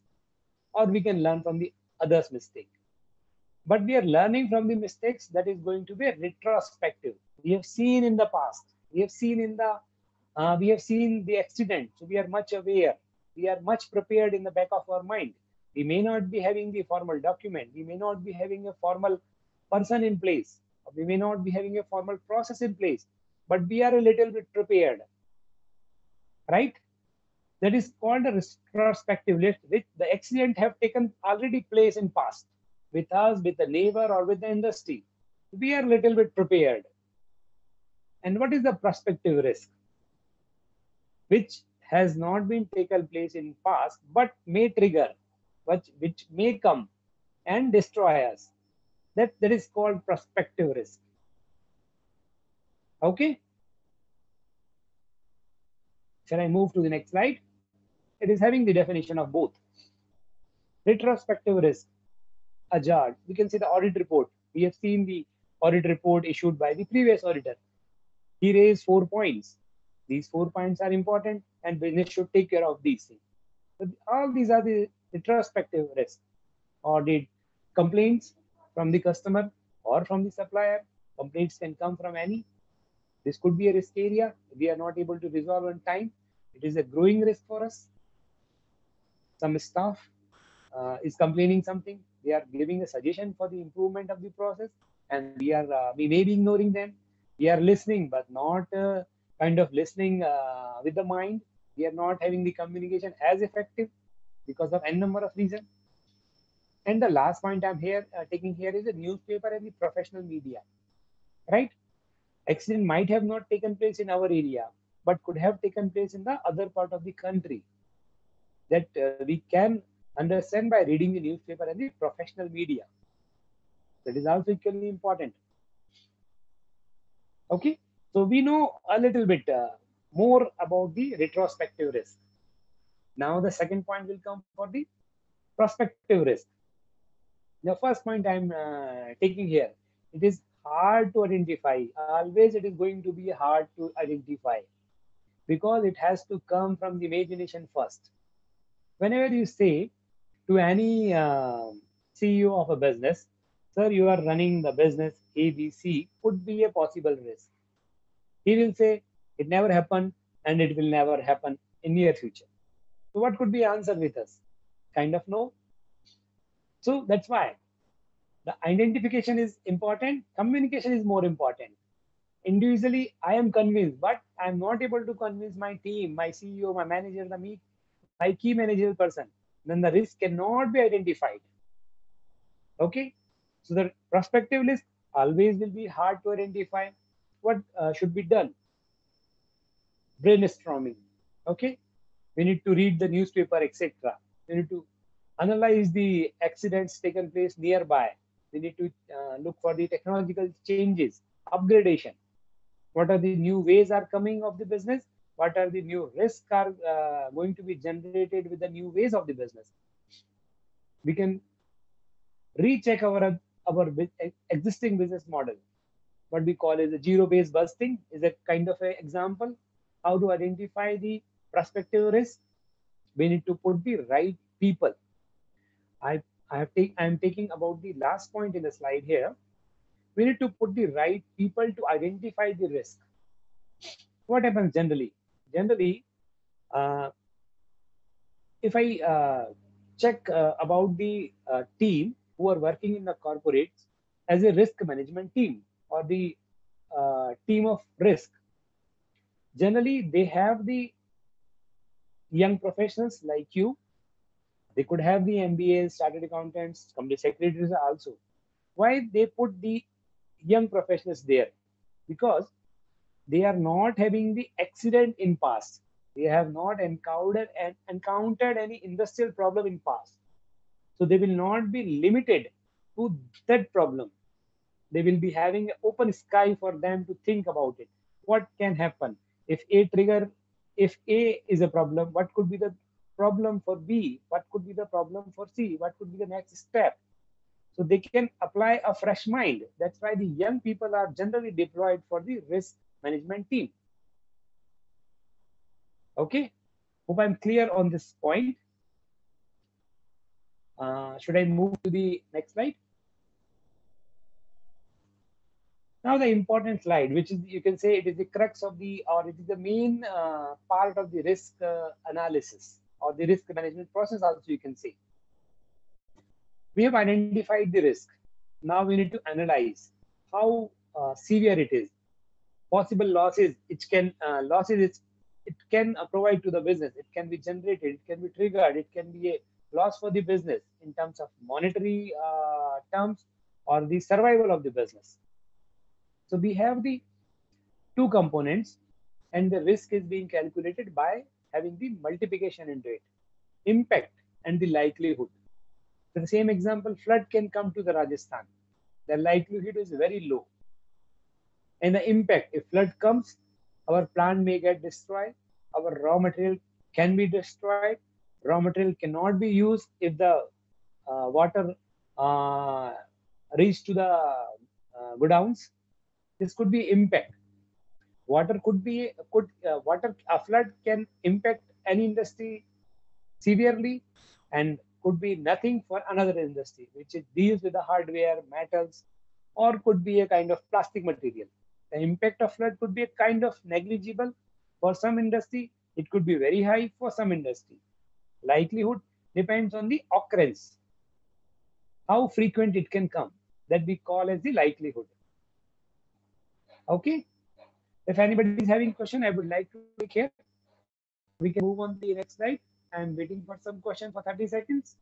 or we can learn from the others' mistake. But we are learning from the mistakes that is going to be retrospective. We have seen in the past. We have seen the accident. So we are much aware. We are much prepared in the back of our mind. We may not be having the formal document. We may not be having a formal person in place. We may not be having a formal process in place, but we are a little bit prepared, right? That is called a retrospective list, which the accident have taken already place in past with us, with the neighbor, or with the industry. We are a little bit prepared. And what is the prospective risk? Which has not been taken place in past, but may trigger, which may come and destroy us. That is called prospective risk. Okay. Shall I move to the next slide? It is having the definition of both. Retrospective risk. ajar. We can say the audit report. We have seen the audit report issued by the previous auditor. He raised 4 points. These 4 points are important, and business should take care of these things. So all these are the retrospective risks. Audit complaints from the customer or from the supplier. Complaints can come from any. This could be a risk area. We are not able to resolve on time. It is a growing risk for us. Some staff is complaining something. They are giving a suggestion for the improvement of the process, and we may be ignoring them. We are listening, but not kind of listening with the mind. We are not having the communication as effective because of n number of reasons. And the last point I'm here taking here is the newspaper and the professional media, right? Accident might have not taken place in our area, but could have taken place in the other part of the country. That we can understand by reading the newspaper and the professional media. That is also equally important. Okay, so we know a little bit more about the retrospective risk. Now the second point will come for the prospective risk. The first point I'm taking here, it is hard to identify. Always it is going to be hard to identify because it has to come from the imagination first. Whenever you say to any CEO of a business, sir, you are running the business ABC, could be a possible risk. He will say, it never happened and it will never happen in near future. So what could be answer with us? Kind of no. So that's why the identification is important. Communication is more important. Individually, I am convinced, but I am not able to convince my team, my CEO, my manager, my key managerial person. Then the risk cannot be identified. Okay, so the prospective risk always will be hard to identify. What should be done? Brainstorming. Okay, we need to read the newspaper, etc. We need to analyze the accidents taken place nearby. We need to look for the technological changes, upgradation. What are the new ways are coming of the business? What are the new risks are going to be generated with the new ways of the business? We can recheck our existing business model. What we call as a zero-based busting is a kind of an example. How to identify the prospective risk? We need to put the right people. I am taking about the last point in the slide here. We need to put the right people to identify the risk. What happens generally? Generally, if I check about the team who are working in the corporates as a risk management team or the team of risk, generally they have the young professionals like you. They could have the MBAs, chartered accountants, company secretaries also. Why they put the young professionals there? Because they are not having the accident in past. They have not encountered any industrial problem in past. So they will not be limited to that problem. They will be having an open sky for them to think about it. What can happen if if A is a problem, what could be the problem for B? What could be the problem for C? What could be the next step? So they can apply a fresh mind. That's why the young people are generally deployed for the risk management team. Okay, hope I'm clear on this point. Should I move to the next slide? Now the important slide, which is, you can say it is the crux of the, or it is the main part of the risk analysis or the risk management process also, you can say. We have identified the risk. Now we need to analyze how severe it is. Possible losses, it can provide to the business. It can be generated, it can be triggered, it can be a loss for the business in terms of monetary terms or the survival of the business. So we have the two components, and the risk is being calculated by having the multiplication into it, impact and the likelihood. So the same example, flood can come to the Rajasthan. The likelihood is very low. And the impact, if flood comes, our plant may get destroyed, our raw material can be destroyed, raw material cannot be used if the water reach to the godowns. This could be impact. Water could be water. A flood can impact any industry severely, and could be nothing for another industry which deals with the hardware, metals, or could be a kind of plastic material. The impact of flood could be a kind of negligible for some industry. It could be very high for some industry. Likelihood depends on the occurrence, how frequent it can come, that we call as the likelihood. Okay. If anybody is having question, I would like to take here. We can move on to the next slide. I'm waiting for some question for 30 seconds.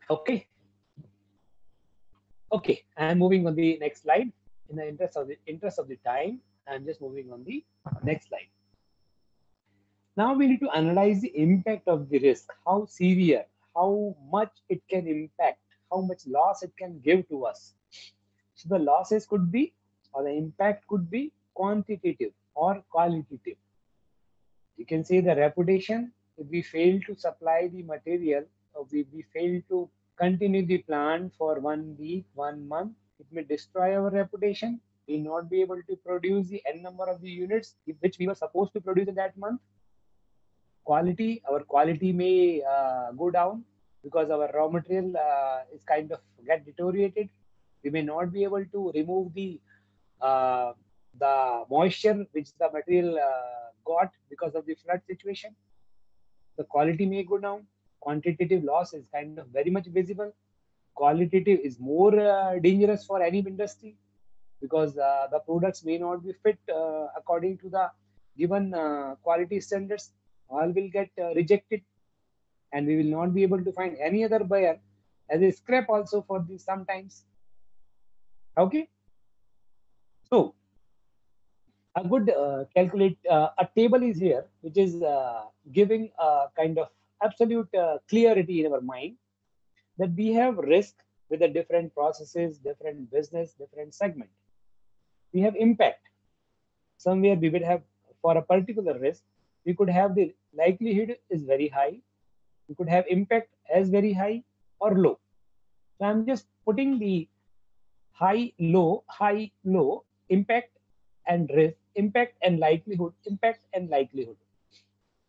Okay. Okay, I'm moving on the next slide. In the interest of the time, I'm just moving on the next slide. Now we need to analyze the impact of the risk, how severe, how much it can impact, how much loss it can give to us. So the losses could be, or the impact could be quantitative or qualitative. You can say the reputation, if we fail to supply the material, or if we fail to continue the plant for 1 week, 1 month, it may destroy our reputation. We will not be able to produce the n number of the units which we were supposed to produce in that month. Quality, our quality may go down because our raw material is kind of get deteriorated. We may not be able to remove uh, the moisture which the material got because of the flood situation. The quality may go down. Quantitative loss is kind of very much visible. Qualitative is more dangerous for any industry because the products may not be fit according to the given quality standards. All will get rejected, and we will not be able to find any other buyer as a scrap also for this sometimes. Okay. So a good a table is here which is giving a kind of absolute clarity in our mind that we have risk with the different processes, different business, different segment. We have impact. Somewhere we would have, for a particular risk, we could have the likelihood is very high. We could have impact as very high or low. So I'm just putting the high, low, impact and risk, impact and likelihood, impact and likelihood.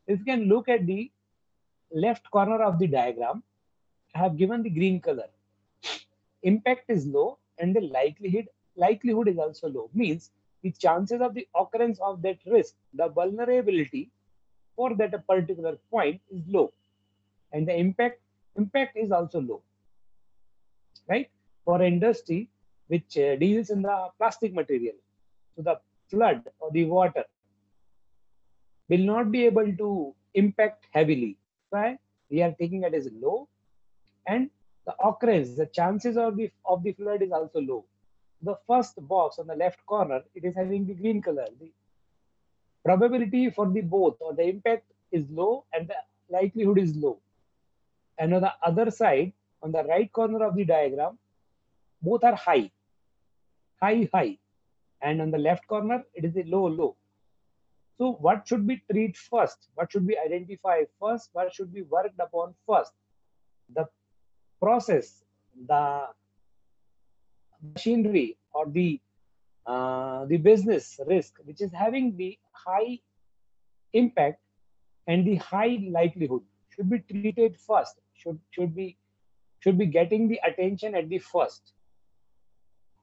If you can look at the left corner of the diagram, I have given the green color. Impact is low and the likelihood is also low. Means the chances of the occurrence of that risk, the vulnerability for that a particular point is low, and the impact is also low. Right? For industry which deals in the plastic material, so the flood or the water will not be able to impact heavily. Right? We are taking it as low, and the occurrence, the chances of the flood is also low. The first box on the left corner, it is having the green color. The probability for the both or the impact is low and the likelihood is low. And on the other side, on the right corner of the diagram, both are high, high. And on the left corner, it is a low. So what should be treated first? What should be identified first? What should be worked upon first? The process, the machinery, or the business risk, which is having the high impact and the high likelihood, should be treated first. Should be getting the attention at the first.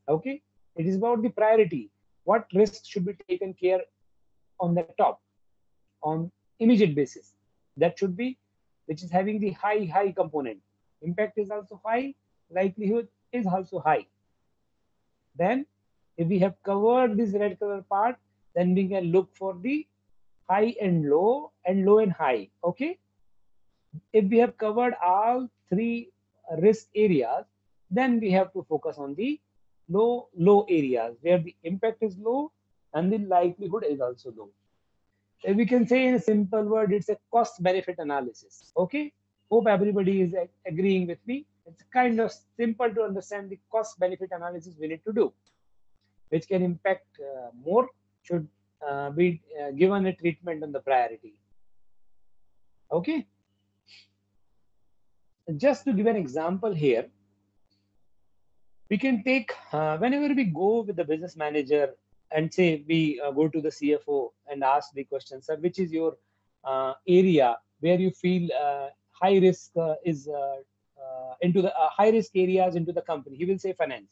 Okay, it is about the priority. What risks should be taken care on the top, on immediate basis? That should be which is having the high component. Impact is also high, likelihood is also high. Then if we have covered this red color part, then we can look for the high and low and high. Okay. If we have covered all three risk areas, then we have to focus on the low areas where the impact is low and the likelihood is also low. If we can say in a simple word, it's a cost benefit analysis. Okay. Hope everybody is agreeing with me. It's kind of simple to understand the cost benefit analysis we need to do, which can impact more should be given a treatment on the priority. Okay. Just to give an example here, we can take whenever we go with the business manager and say we go to the CFO and ask the question, sir, which is your area where you feel high risk is into the high risk areas into the company. He will say finance.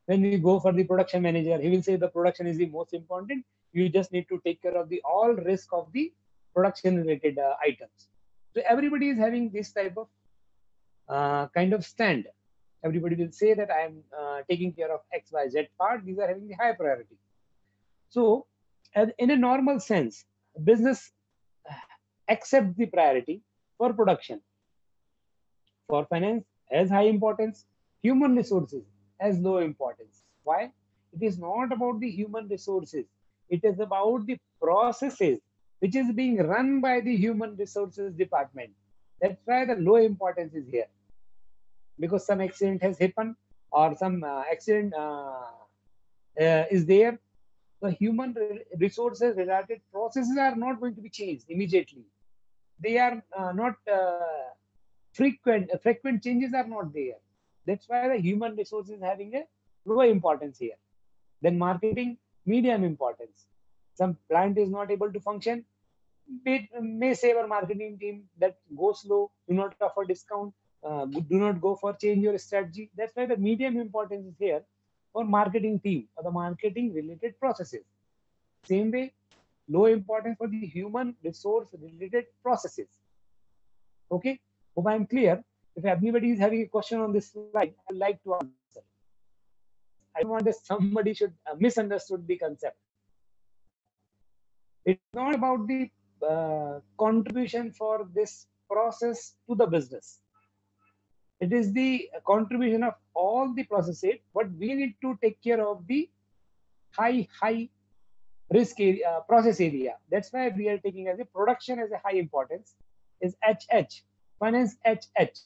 When we go for the production manager, he will say the production is the most important. You just need to take care of the all risk of the production related items. So everybody is having this type of kind of stand. Everybody will say that I am taking care of XYZ part. These are having the high priority. So in a normal sense, business accepts the priority for production. For finance has high importance. Human resources has low importance. Why? It is not about the human resources. It is about the processes which is being run by the human resources department. That's why the low importance is here. Because some accident has happened or some accident is there, the human resources related processes are not going to be changed immediately. They are not frequent changes are not there. That's why the human resources is having a low importance here. Then marketing, medium importance. Some plant is not able to function, may say our marketing team that go slow, do not offer discount, do not go for change your strategy. That's why the medium importance is here for marketing team or the marketing related processes. Same way, low importance for the human resource related processes. Okay, hope I'm clear. If anybody is having a question on this slide, I'd like to answer. I don't want that somebody should misunderstood the concept. It's not about the contribution for this process to the business. It is the contribution of all the processes, but we need to take care of the high risk area, process area. That's why we are taking as a production as a high importance is HH, finance HH,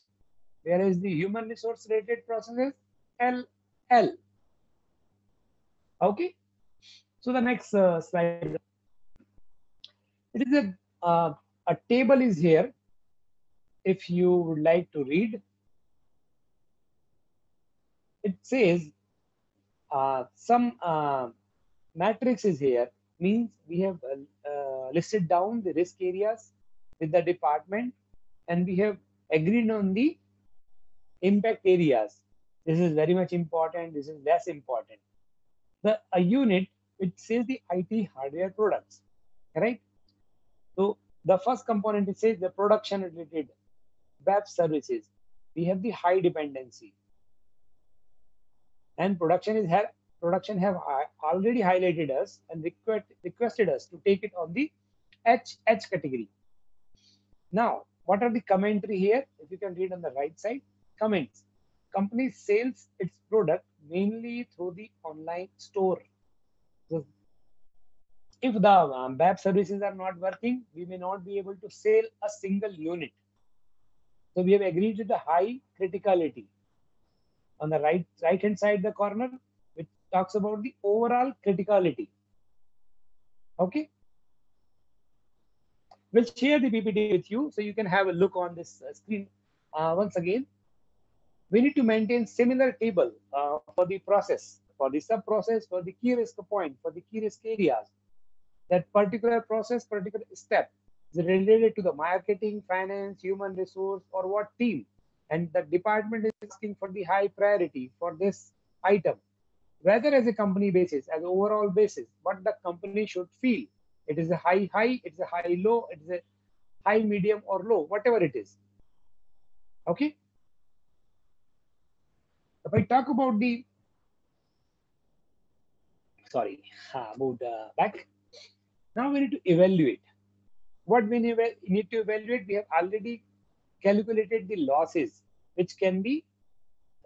whereas the human resource related processes LL. Okay. So the next slide. It is a table is here. If you would like to read, it says some matrix is here, means we have listed down the risk areas with the department and we have agreed on the impact areas. This is very much important, this is less important. A unit, it says the IT hardware products, right? So the first component, it says the production related web services. We have the high dependency, and production have already highlighted us and requested us to take it on the HH category. Now, what are the commentary here? If you can read on the right side, comments. Company sells its product mainly through the online store. So if the web services are not working, we may not be able to sell a single unit. So we have agreed to the high criticality. On the right hand side, the corner, which talks about the overall criticality. Okay. We'll share the PPT with you so you can have a look on this screen. Once again, we need to maintain similar table for the process, for the sub process, for the key risk point, for the key risk areas. That particular process, particular step is related to the marketing, finance, human resource, or what team. And the department is asking for the high priority for this item, whether as a company basis, as an overall basis, what the company should feel. It is a high, it's a high, low, it is a high, medium, or low, whatever it is. Okay. If I talk about the, sorry, moved back. Now we need to evaluate. What we need to evaluate, we have already calculated the losses which can be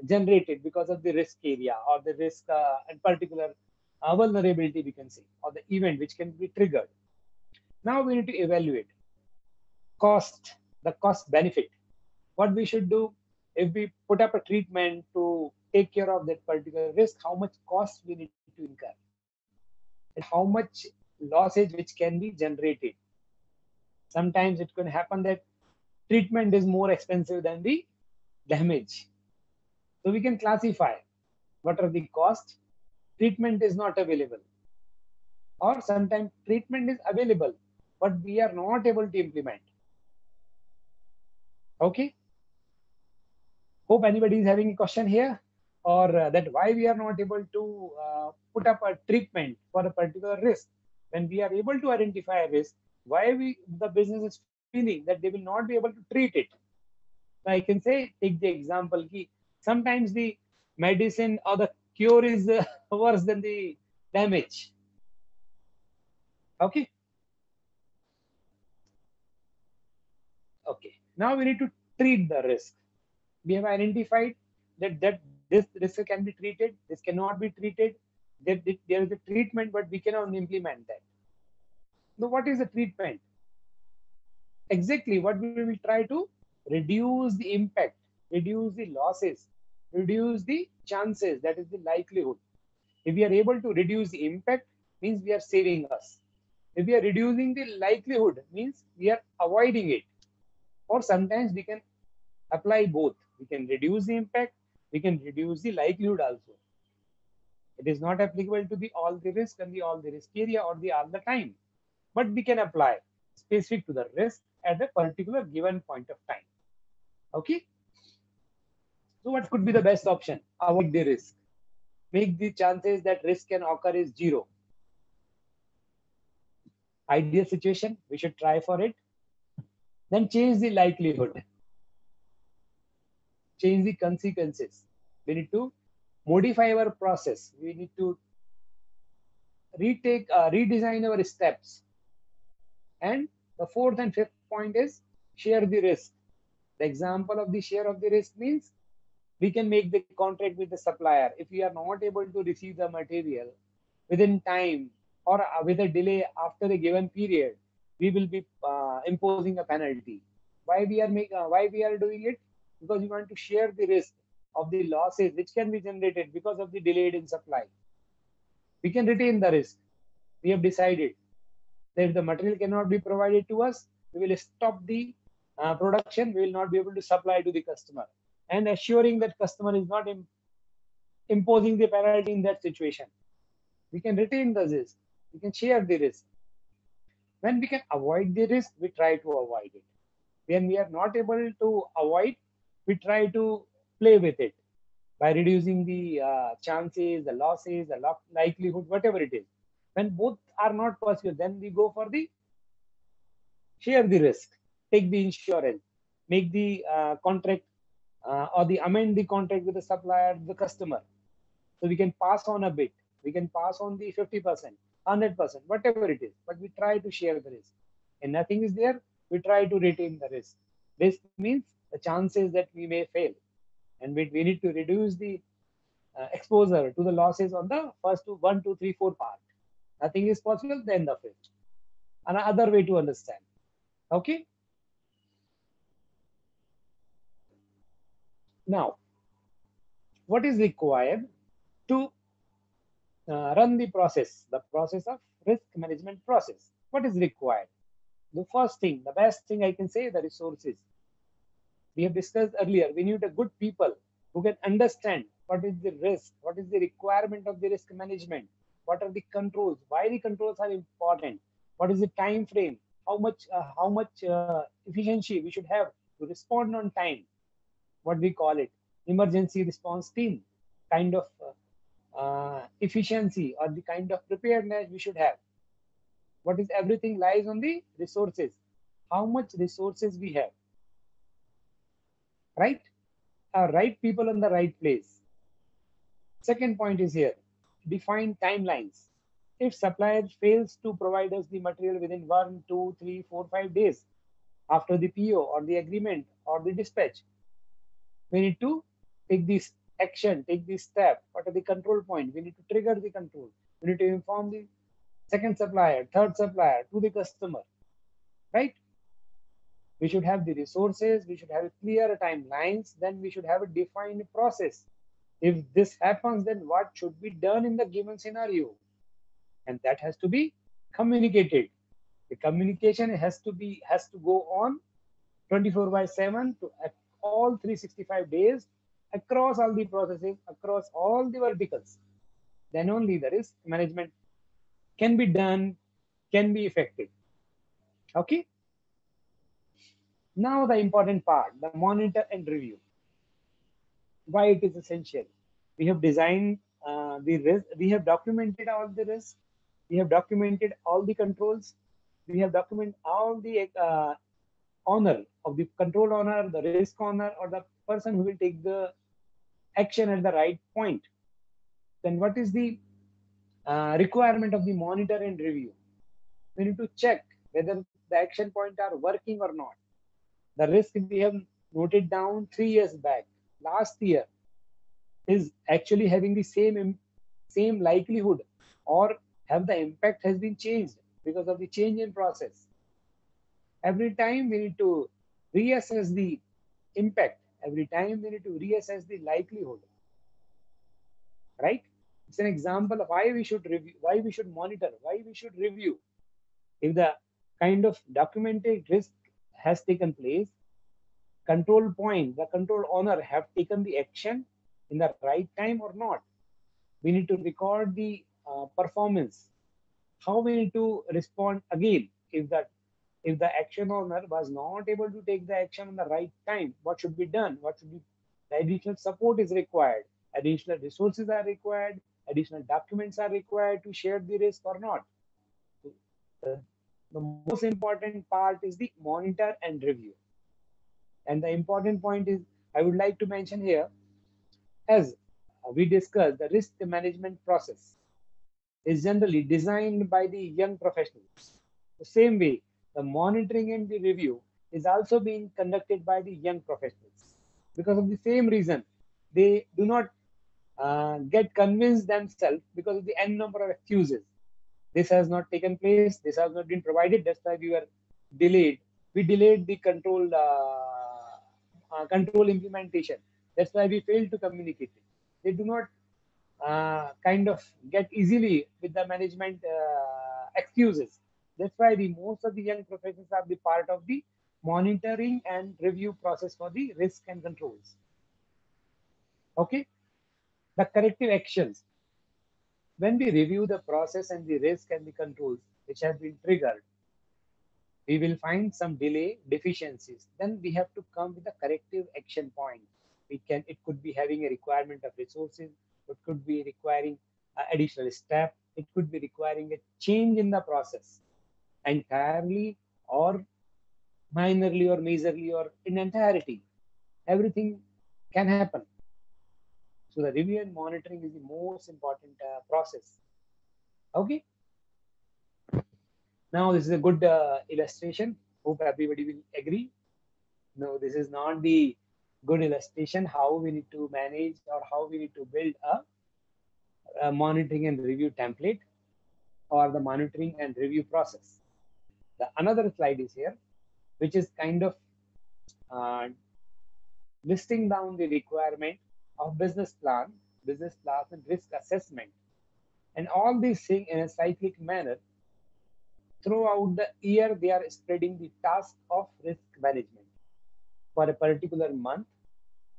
generated because of the risk area or the risk and particular vulnerability, we can say, or the event which can be triggered. Now we need to evaluate cost, the cost benefit. What we should do, if we put up a treatment to take care of that particular risk, how much cost we need to incur, and how much losses which can be generated. Sometimes it could happen that treatment is more expensive than the damage. So we can classify what are the costs. Treatment is not available, or sometimes treatment is available, but we are not able to implement. Okay. Hope anybody is having a question here, or that why we are not able to put up a treatment for a particular risk. When we are able to identify a risk, why the business is feeling that they will not be able to treat it. So I can say, take the example, sometimes the medicine or the cure is worse than the damage. Okay. Okay. Now we need to treat the risk. We have identified that this risk can be treated, this cannot be treated. There is a treatment, but we cannot implement that. Now, what is the treatment? Exactly what we will try to reduce the impact, reduce the losses, reduce the chances, that is the likelihood. If we are able to reduce the impact, means we are saving us. If we are reducing the likelihood, means we are avoiding it. Or sometimes we can apply both. We can reduce the impact, we can reduce the likelihood also. It is not applicable to the all the risk and the all the risk area or the all the time, but we can apply specific to the risk at a particular given point of time. Okay. So what could be the best option? Avoid the risk. Make the chances that risk can occur is zero. Ideal situation, we should try for it. Then change the likelihood. Change the consequences. We need to modify our process. We need to redesign our steps. And the fourth and fifth point is share the risk. The example of the share of the risk means we can make the contract with the supplier. If we are not able to receive the material within time, or with a delay after a given period, we will be imposing a penalty. Why we are doing it? Because we want to share the risk of the losses which can be generated because of the delayed in supply. We can retain the risk. We have decided that if the material cannot be provided to us, we will stop the production. We will not be able to supply to the customer, and assuring that customer is not imposing the penalty in that situation. We can retain the risk. We can share the risk. When we can avoid the risk, we try to avoid it. When we are not able to avoid, we try to play with it by reducing the chances, the losses, the likelihood, whatever it is. When both are not possible, then we go for the share the risk, take the insurance, make the contract or the amend the contract with the supplier, the customer. So we can pass on a bit. We can pass on the 50%, 100%, whatever it is. But we try to share the risk. And nothing is there, we try to retain the risk. Risk means the chances that we may fail. And we need to reduce the exposure to the losses on the first 1, 2, 3, 4 part. Nothing is possible, the end of it. Another way to understand. Okay. Now, what is required to run the process of risk management process? What is required? The first thing, the best thing I can say, the resources. We have discussed earlier, we need a good people who can understand what is the risk, what is the requirement of the risk management, what are the controls, why the controls are important, what is the time frame, how much efficiency we should have to respond on time, what we call it, emergency response team, kind of efficiency or the kind of preparedness we should have. What is everything lies on the resources, how much resources we have, right? Right people in the right place. Second point is here, define timelines. If supplier fails to provide us the material within 1, 2, 3, 4, 5 days after the PO or the agreement or the dispatch, we need to take this action, take this step. What are the control point? We need to trigger the control. We need to inform the second supplier, third supplier, to the customer, right? We should have the resources, we should have clear timelines, then we should have a defined process. If this happens, then what should be done in the given scenario? And that has to be communicated. The communication has to go on 24/7 to all 365 days across all the processes, across all the verticals. Then only the risk management can be done, can be effective. Okay. Now the important part, the monitor and review. Why it is essential? We have designed the risk, we have documented all the risks, we have documented all the controls, we have documented all the owner of the control owner, the risk owner, or the person who will take the action at the right point. Then what is the requirement of the monitor and review? We need to check whether the action points are working or not. The risk we have noted down 3 years back, last year, is actually having the same likelihood, or have the impact has been changed because of the change in process. Every time we need to reassess the impact. Every time we need to reassess the likelihood. Right? It's an example of why we should review, why we should monitor, why we should review. If the kind of documented risk has taken place, control point, the control owner have taken the action in the right time or not. We need to record the performance. How we need to respond again if the action owner was not able to take the action in the right time. What should be done? What should be the additional support is required? Additional resources are required. Additional documents are required to share the risk or not. The most important part is the monitor and review. And the important point is, I would like to mention here, as we discussed, the risk management process is generally designed by the young professionals. The same way, the monitoring and the review is also being conducted by the young professionals. Because of the same reason, they do not get convinced themselves because of the n number of excuses. This has not taken place, this has not been provided, that's why we were delayed. We delayed the control implementation. That's why we failed to communicate it. They do not kind of get easily with the management excuses. That's why most of the young professionals are the part of the monitoring and review process for the risk and controls. Okay. The corrective actions. When we review the process and the risk and the controls which have been triggered, we will find some delay, deficiencies. Then we have to come with a corrective action point. It could be having a requirement of resources, it could be requiring additional step, it could be requiring a change in the process entirely, or minorly, or majorly, or in entirety. Everything can happen. So the review and monitoring is the most important process. Okay. Now this is a good illustration. Hope everybody will agree. No, this is not the good illustration how we need to manage or how we need to build a monitoring and review template or the monitoring and review process. The another slide is here, which is kind of listing down the requirement of business plan and risk assessment, and all these things in a cyclic manner. Throughout the year, they are spreading the task of risk management for a particular month,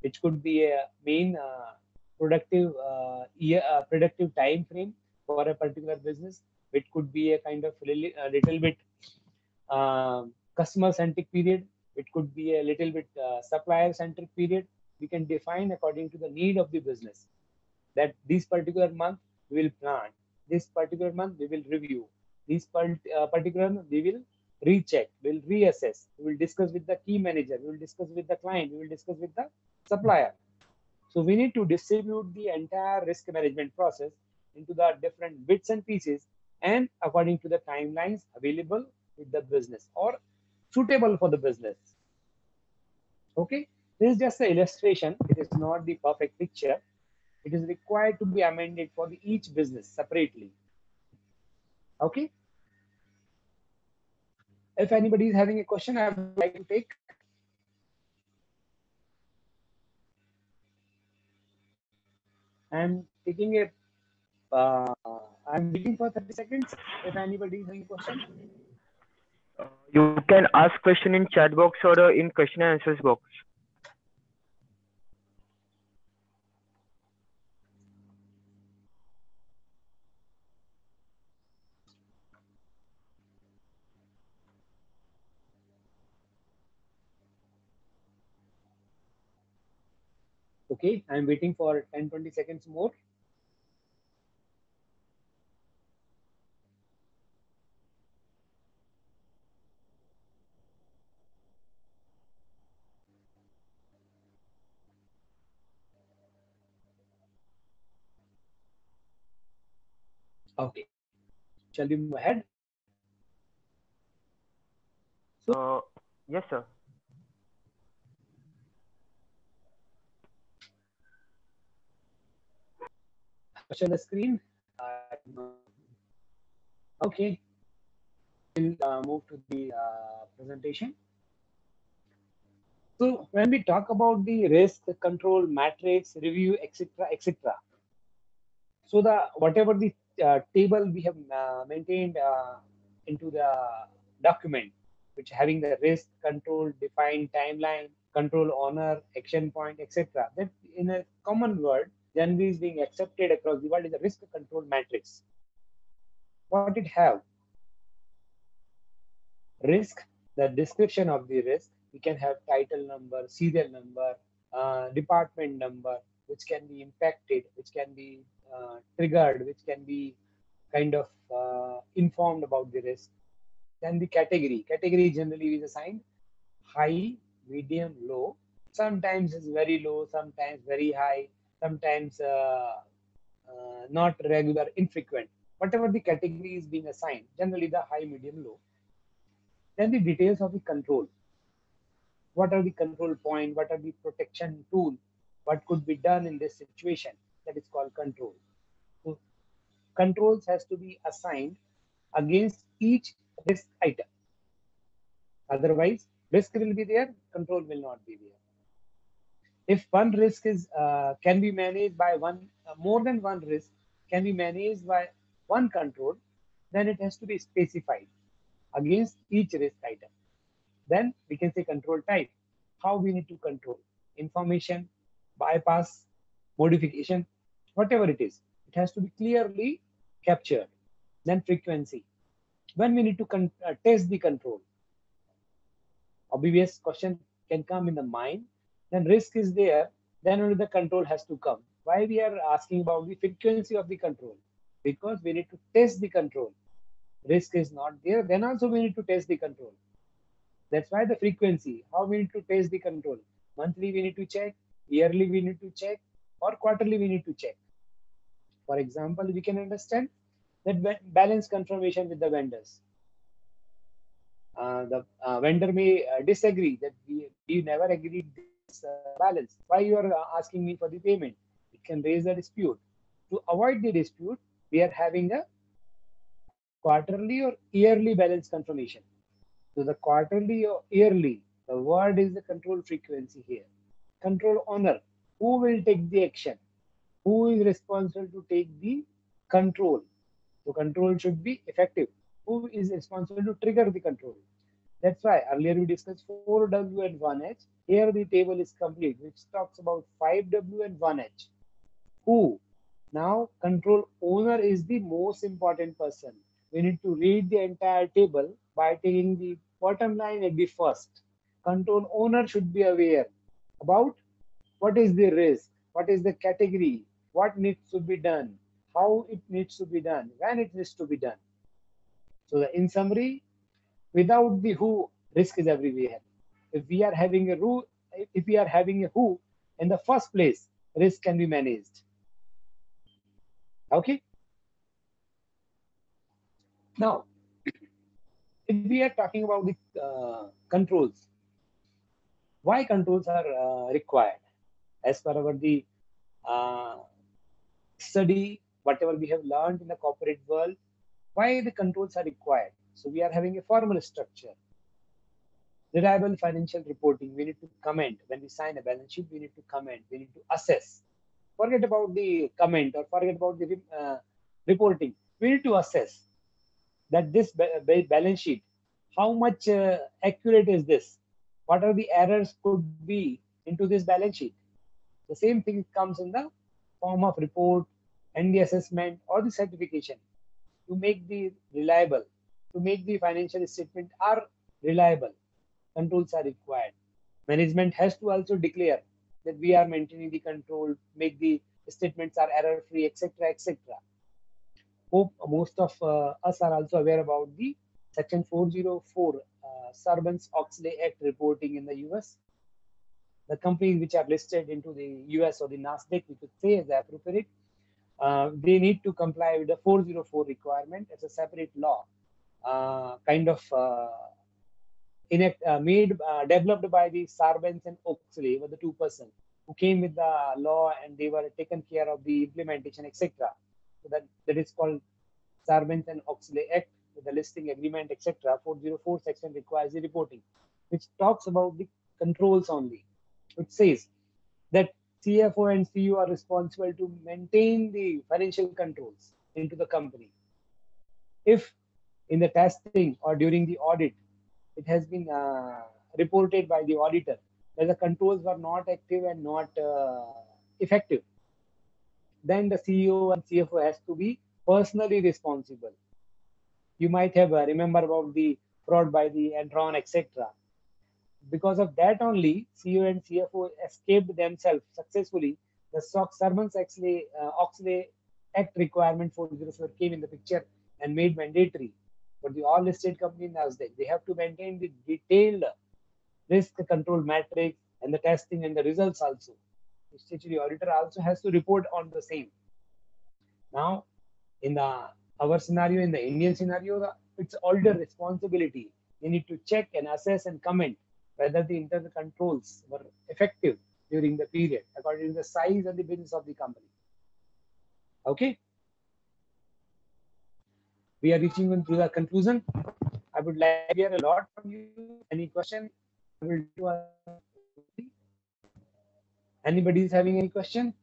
which could be a main productive productive time frame for a particular business. It could be a kind of little bit customer centric period. It could be a little bit supplier centric period. We can define according to the need of the business, that this particular month we will plan, this particular month we will review, this particular month we will recheck, we will reassess, we will discuss with the key manager, we will discuss with the client, we will discuss with the supplier. So we need to distribute the entire risk management process into the different bits and pieces, and according to the timelines available with the business or suitable for the business. Okay, this is just an illustration. It is not the perfect picture. It is required to be amended for each business separately. Okay. If anybody is having a question, I would like to take. I'm taking a. I'm waiting for 30 seconds. If anybody is having a question. You can ask question in chat box or in question and answers box. Okay, I'm waiting for 10-20 seconds more. Okay, shall we move ahead? Yes, sir. Share the screen. Okay, we'll move to the presentation. So when we talk about the risk control matrix review, etc., etc. So the whatever the table we have maintained into the document, which having the risk control, defined timeline, control owner, action point, etc. That in a common word, generally is being accepted across the world is a risk control matrix. What it have? Risk, the description of the risk. We can have title number, serial number, department number, which can be impacted, which can be triggered, which can be kind of informed about the risk. Then the category. Category generally is assigned high, medium, low. Sometimes it's very low, sometimes very high, sometimes not regular, infrequent. Whatever the category is being assigned, generally the high, medium, low. Then the details of the control. What are the control point? What are the protection tool? What could be done in this situation? That is called control. So controls has to be assigned against each risk item. Otherwise, risk will be there, control will not be there. If one risk is can be managed by one, more than one risk can be managed by one control, then it has to be specified against each risk item. Then we can say control type. How we need to control information, bypass, modification, whatever it is. It has to be clearly captured. Then frequency. When we need to test the control. Obvious question can come in the mind. Then risk is there. Then only the control has to come. Why we are asking about the frequency of the control? Because we need to test the control. Risk is not there. Then also we need to test the control. That's why the frequency, how we need to test the control. Monthly we need to check, yearly we need to check, or quarterly we need to check. For example, we can understand that balance confirmation with the vendors. The vendor may disagree that we never agreed this balance. Why you are asking me for the payment? It can raise a dispute. To avoid the dispute, we are having a quarterly or yearly balance confirmation. So the quarterly or yearly, the word is the control frequency here. Control owner, who will take the action? Who is responsible to take the control? So control should be effective. Who is responsible to trigger the control? That's why earlier we discussed 4W and 1H. Here the table is complete, which talks about 5W and 1H. Who? Now control owner is the most important person. We need to read the entire table by taking the bottom line at the first. Control owner should be aware about what is the risk, what is the category, what needs to be done, how it needs to be done, when it needs to be done. So in summary, without the who, risk is everywhere. If we are having a who in the first place, risk can be managed. Okay. Now, if we are talking about the controls, why controls are required? As per our the study, whatever we have learned in the corporate world, why the controls are required? So we are having a formal structure. Reliable financial reporting. We need to comment when we sign a balance sheet. We need to comment. We need to assess. Forget about the comment or forget about the reporting. We need to assess that this balance sheet, how much accurate is this? What are the errors could be into this balance sheet? The same thing comes in the form of report and the assessment or the certification to make the reliable, to make the financial statement are reliable. Controls are required. Management has to also declare that we are maintaining the control, make the statements are error free, etc., etc. Hope most of us are also aware about the Section 404 Sarbanes-Oxley Act reporting in the US. The companies which are listed into the US or the NASDAQ, we could say is appropriate. They need to comply with the 404 requirement. It's a separate law, kind of developed by the Sarbanes and Oxley, were the two persons who came with the law, and they were taken care of the implementation, etc. So that is called Sarbanes and Oxley Act with the listing agreement, etc. 404 section requires the reporting, which talks about the controls only. It says that CFO and CEO are responsible to maintain the financial controls into the company. If in the testing or during the audit, it has been reported by the auditor that the controls were not active and not effective, then the CEO and CFO has to be personally responsible. You might have remember about the fraud by the Enron, etc. Because of that only, CEO and CFO escaped themselves successfully. The Sarbanes-Oxley Act requirement 404 came in the picture and made mandatory for the all listed company in NASDAQ. They have to maintain the detailed risk control matrix and the testing and the results also. The statutory auditor also has to report on the same. Now, in our scenario, in the Indian scenario, it's auditor responsibility. They need to check and assess and comment whether the internal controls were effective during the period according to the size and the business of the company. Okay. We are reaching into the conclusion. I would like to hear a lot from you. Any question? I will do. Anybody is having any question?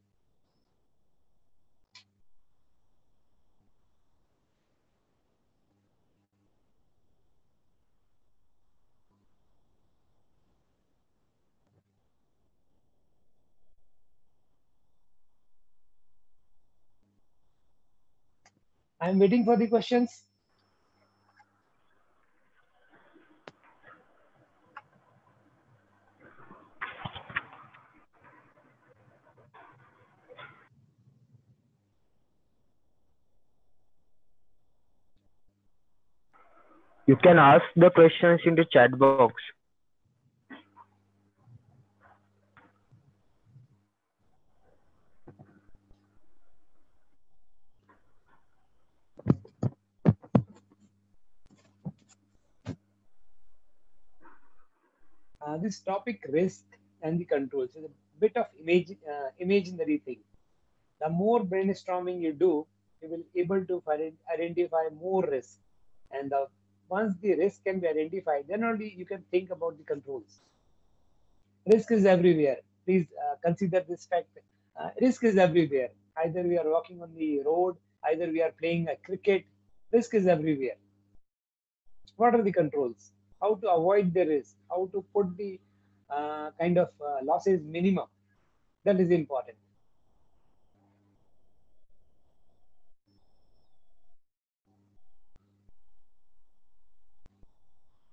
I am waiting for the questions. You can ask the questions in the chat box. This topic, risk and the controls, is a bit of imaginary thing. The more brainstorming you do, you will able to identify more risk. And once the risk can be identified, then only you can think about the controls. Risk is everywhere. Please consider this fact. Risk is everywhere. Either we are walking on the road, either we are playing a cricket. Risk is everywhere. What are the controls? How to avoid the risk? How to put the kind of losses minimum? That is important.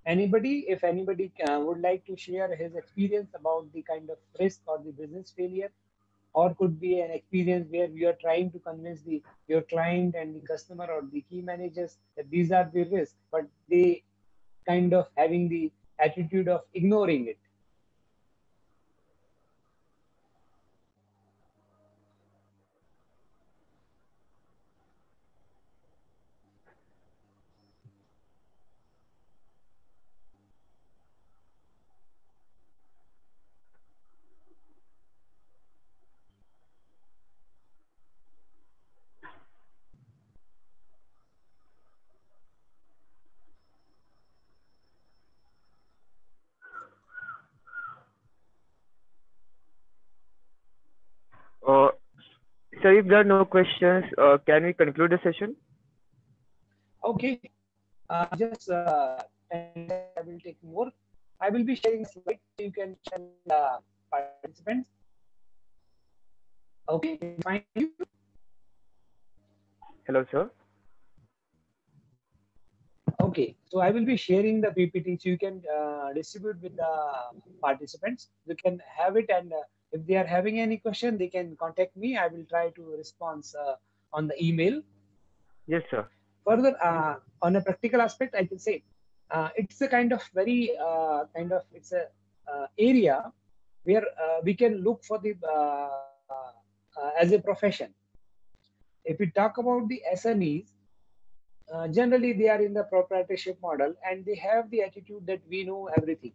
Anybody, if anybody would like to share his experience about the kind of risk or the business failure, or could be an experience where you are trying to convince your client and the customer or the key managers that these are the risks, but they kind of having the attitude of ignoring it. Sir, if there are no questions, can we conclude the session? Okay. Just 10 seconds, I will take more. I will be sharing a slide so you can share the participants. Okay, fine. Hello, sir. Okay, so I will be sharing the PPT so you can distribute with the participants. You can have it, and if they are having any question, they can contact me. I will try to respond on the email. Yes, sir. Further, on a practical aspect, I can say it's a kind of very it's a area where we can look for the as a profession. If we talk about the SMEs, generally they are in the proprietorship model and they have the attitude that we know everything.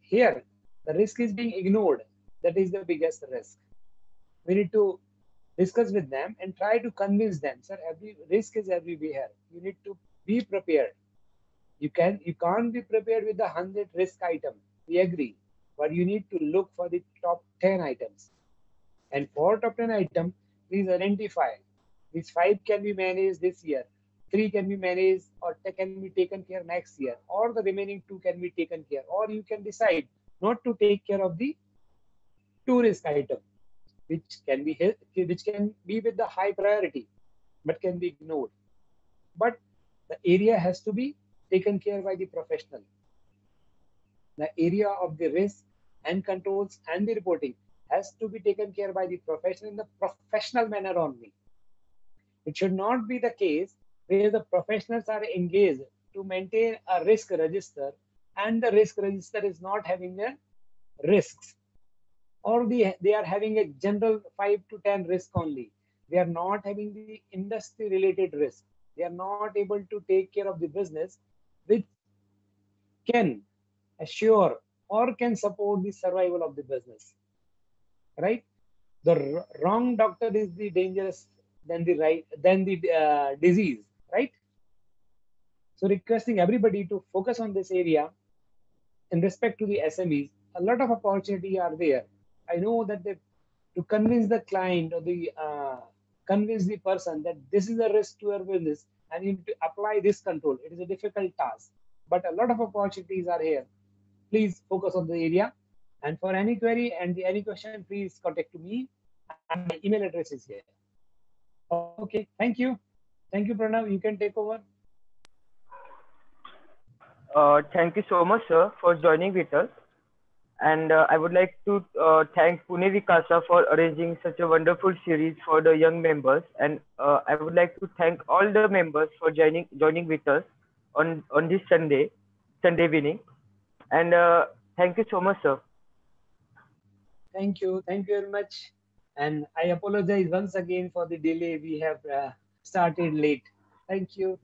Here, the risk is being ignored. That is the biggest risk. We need to discuss with them and try to convince them, sir, every risk is everywhere. You need to be prepared. You can't be prepared with the 100 risk item. We agree, but you need to look for the top 10 items. And for top 10 item, please identify these 5 can be managed this year, 3 can be managed or can be taken care next year, or the remaining 2 can be taken care, or you can decide not to take care of the 2 risk item, which can be with the high priority, but can be ignored. But the area has to be taken care by the professional. The area of the risk and controls and the reporting has to be taken care by the professional in the professional manner only. It should not be the case where the professionals are engaged to maintain a risk register and the risk register is not having a risks, or they are having a general 5 to 10 risk only. They are not having the industry related risk. They are not able to take care of the business which can assure or can support the survival of the business, right? The wrong doctor is the dangerous than the disease, right? So requesting everybody to focus on this area. In respect to the SMEs, a lot of opportunity are there. I know that to convince the client or the convince the person that this is a risk to your business and you need to apply this control, it is a difficult task. But a lot of opportunities are here. Please focus on the area. And for any query and any question, please contact to me. And my email address is here. Okay, thank you. Thank you, Pranav. You can take over. Thank you so much, sir, for joining with us. And I would like to thank Pune Vikasa for arranging such a wonderful series for the young members. And I would like to thank all the members for joining with us on this Sunday evening. And thank you so much, sir. Thank you very much. And I apologize once again for the delay. We have started late. Thank you.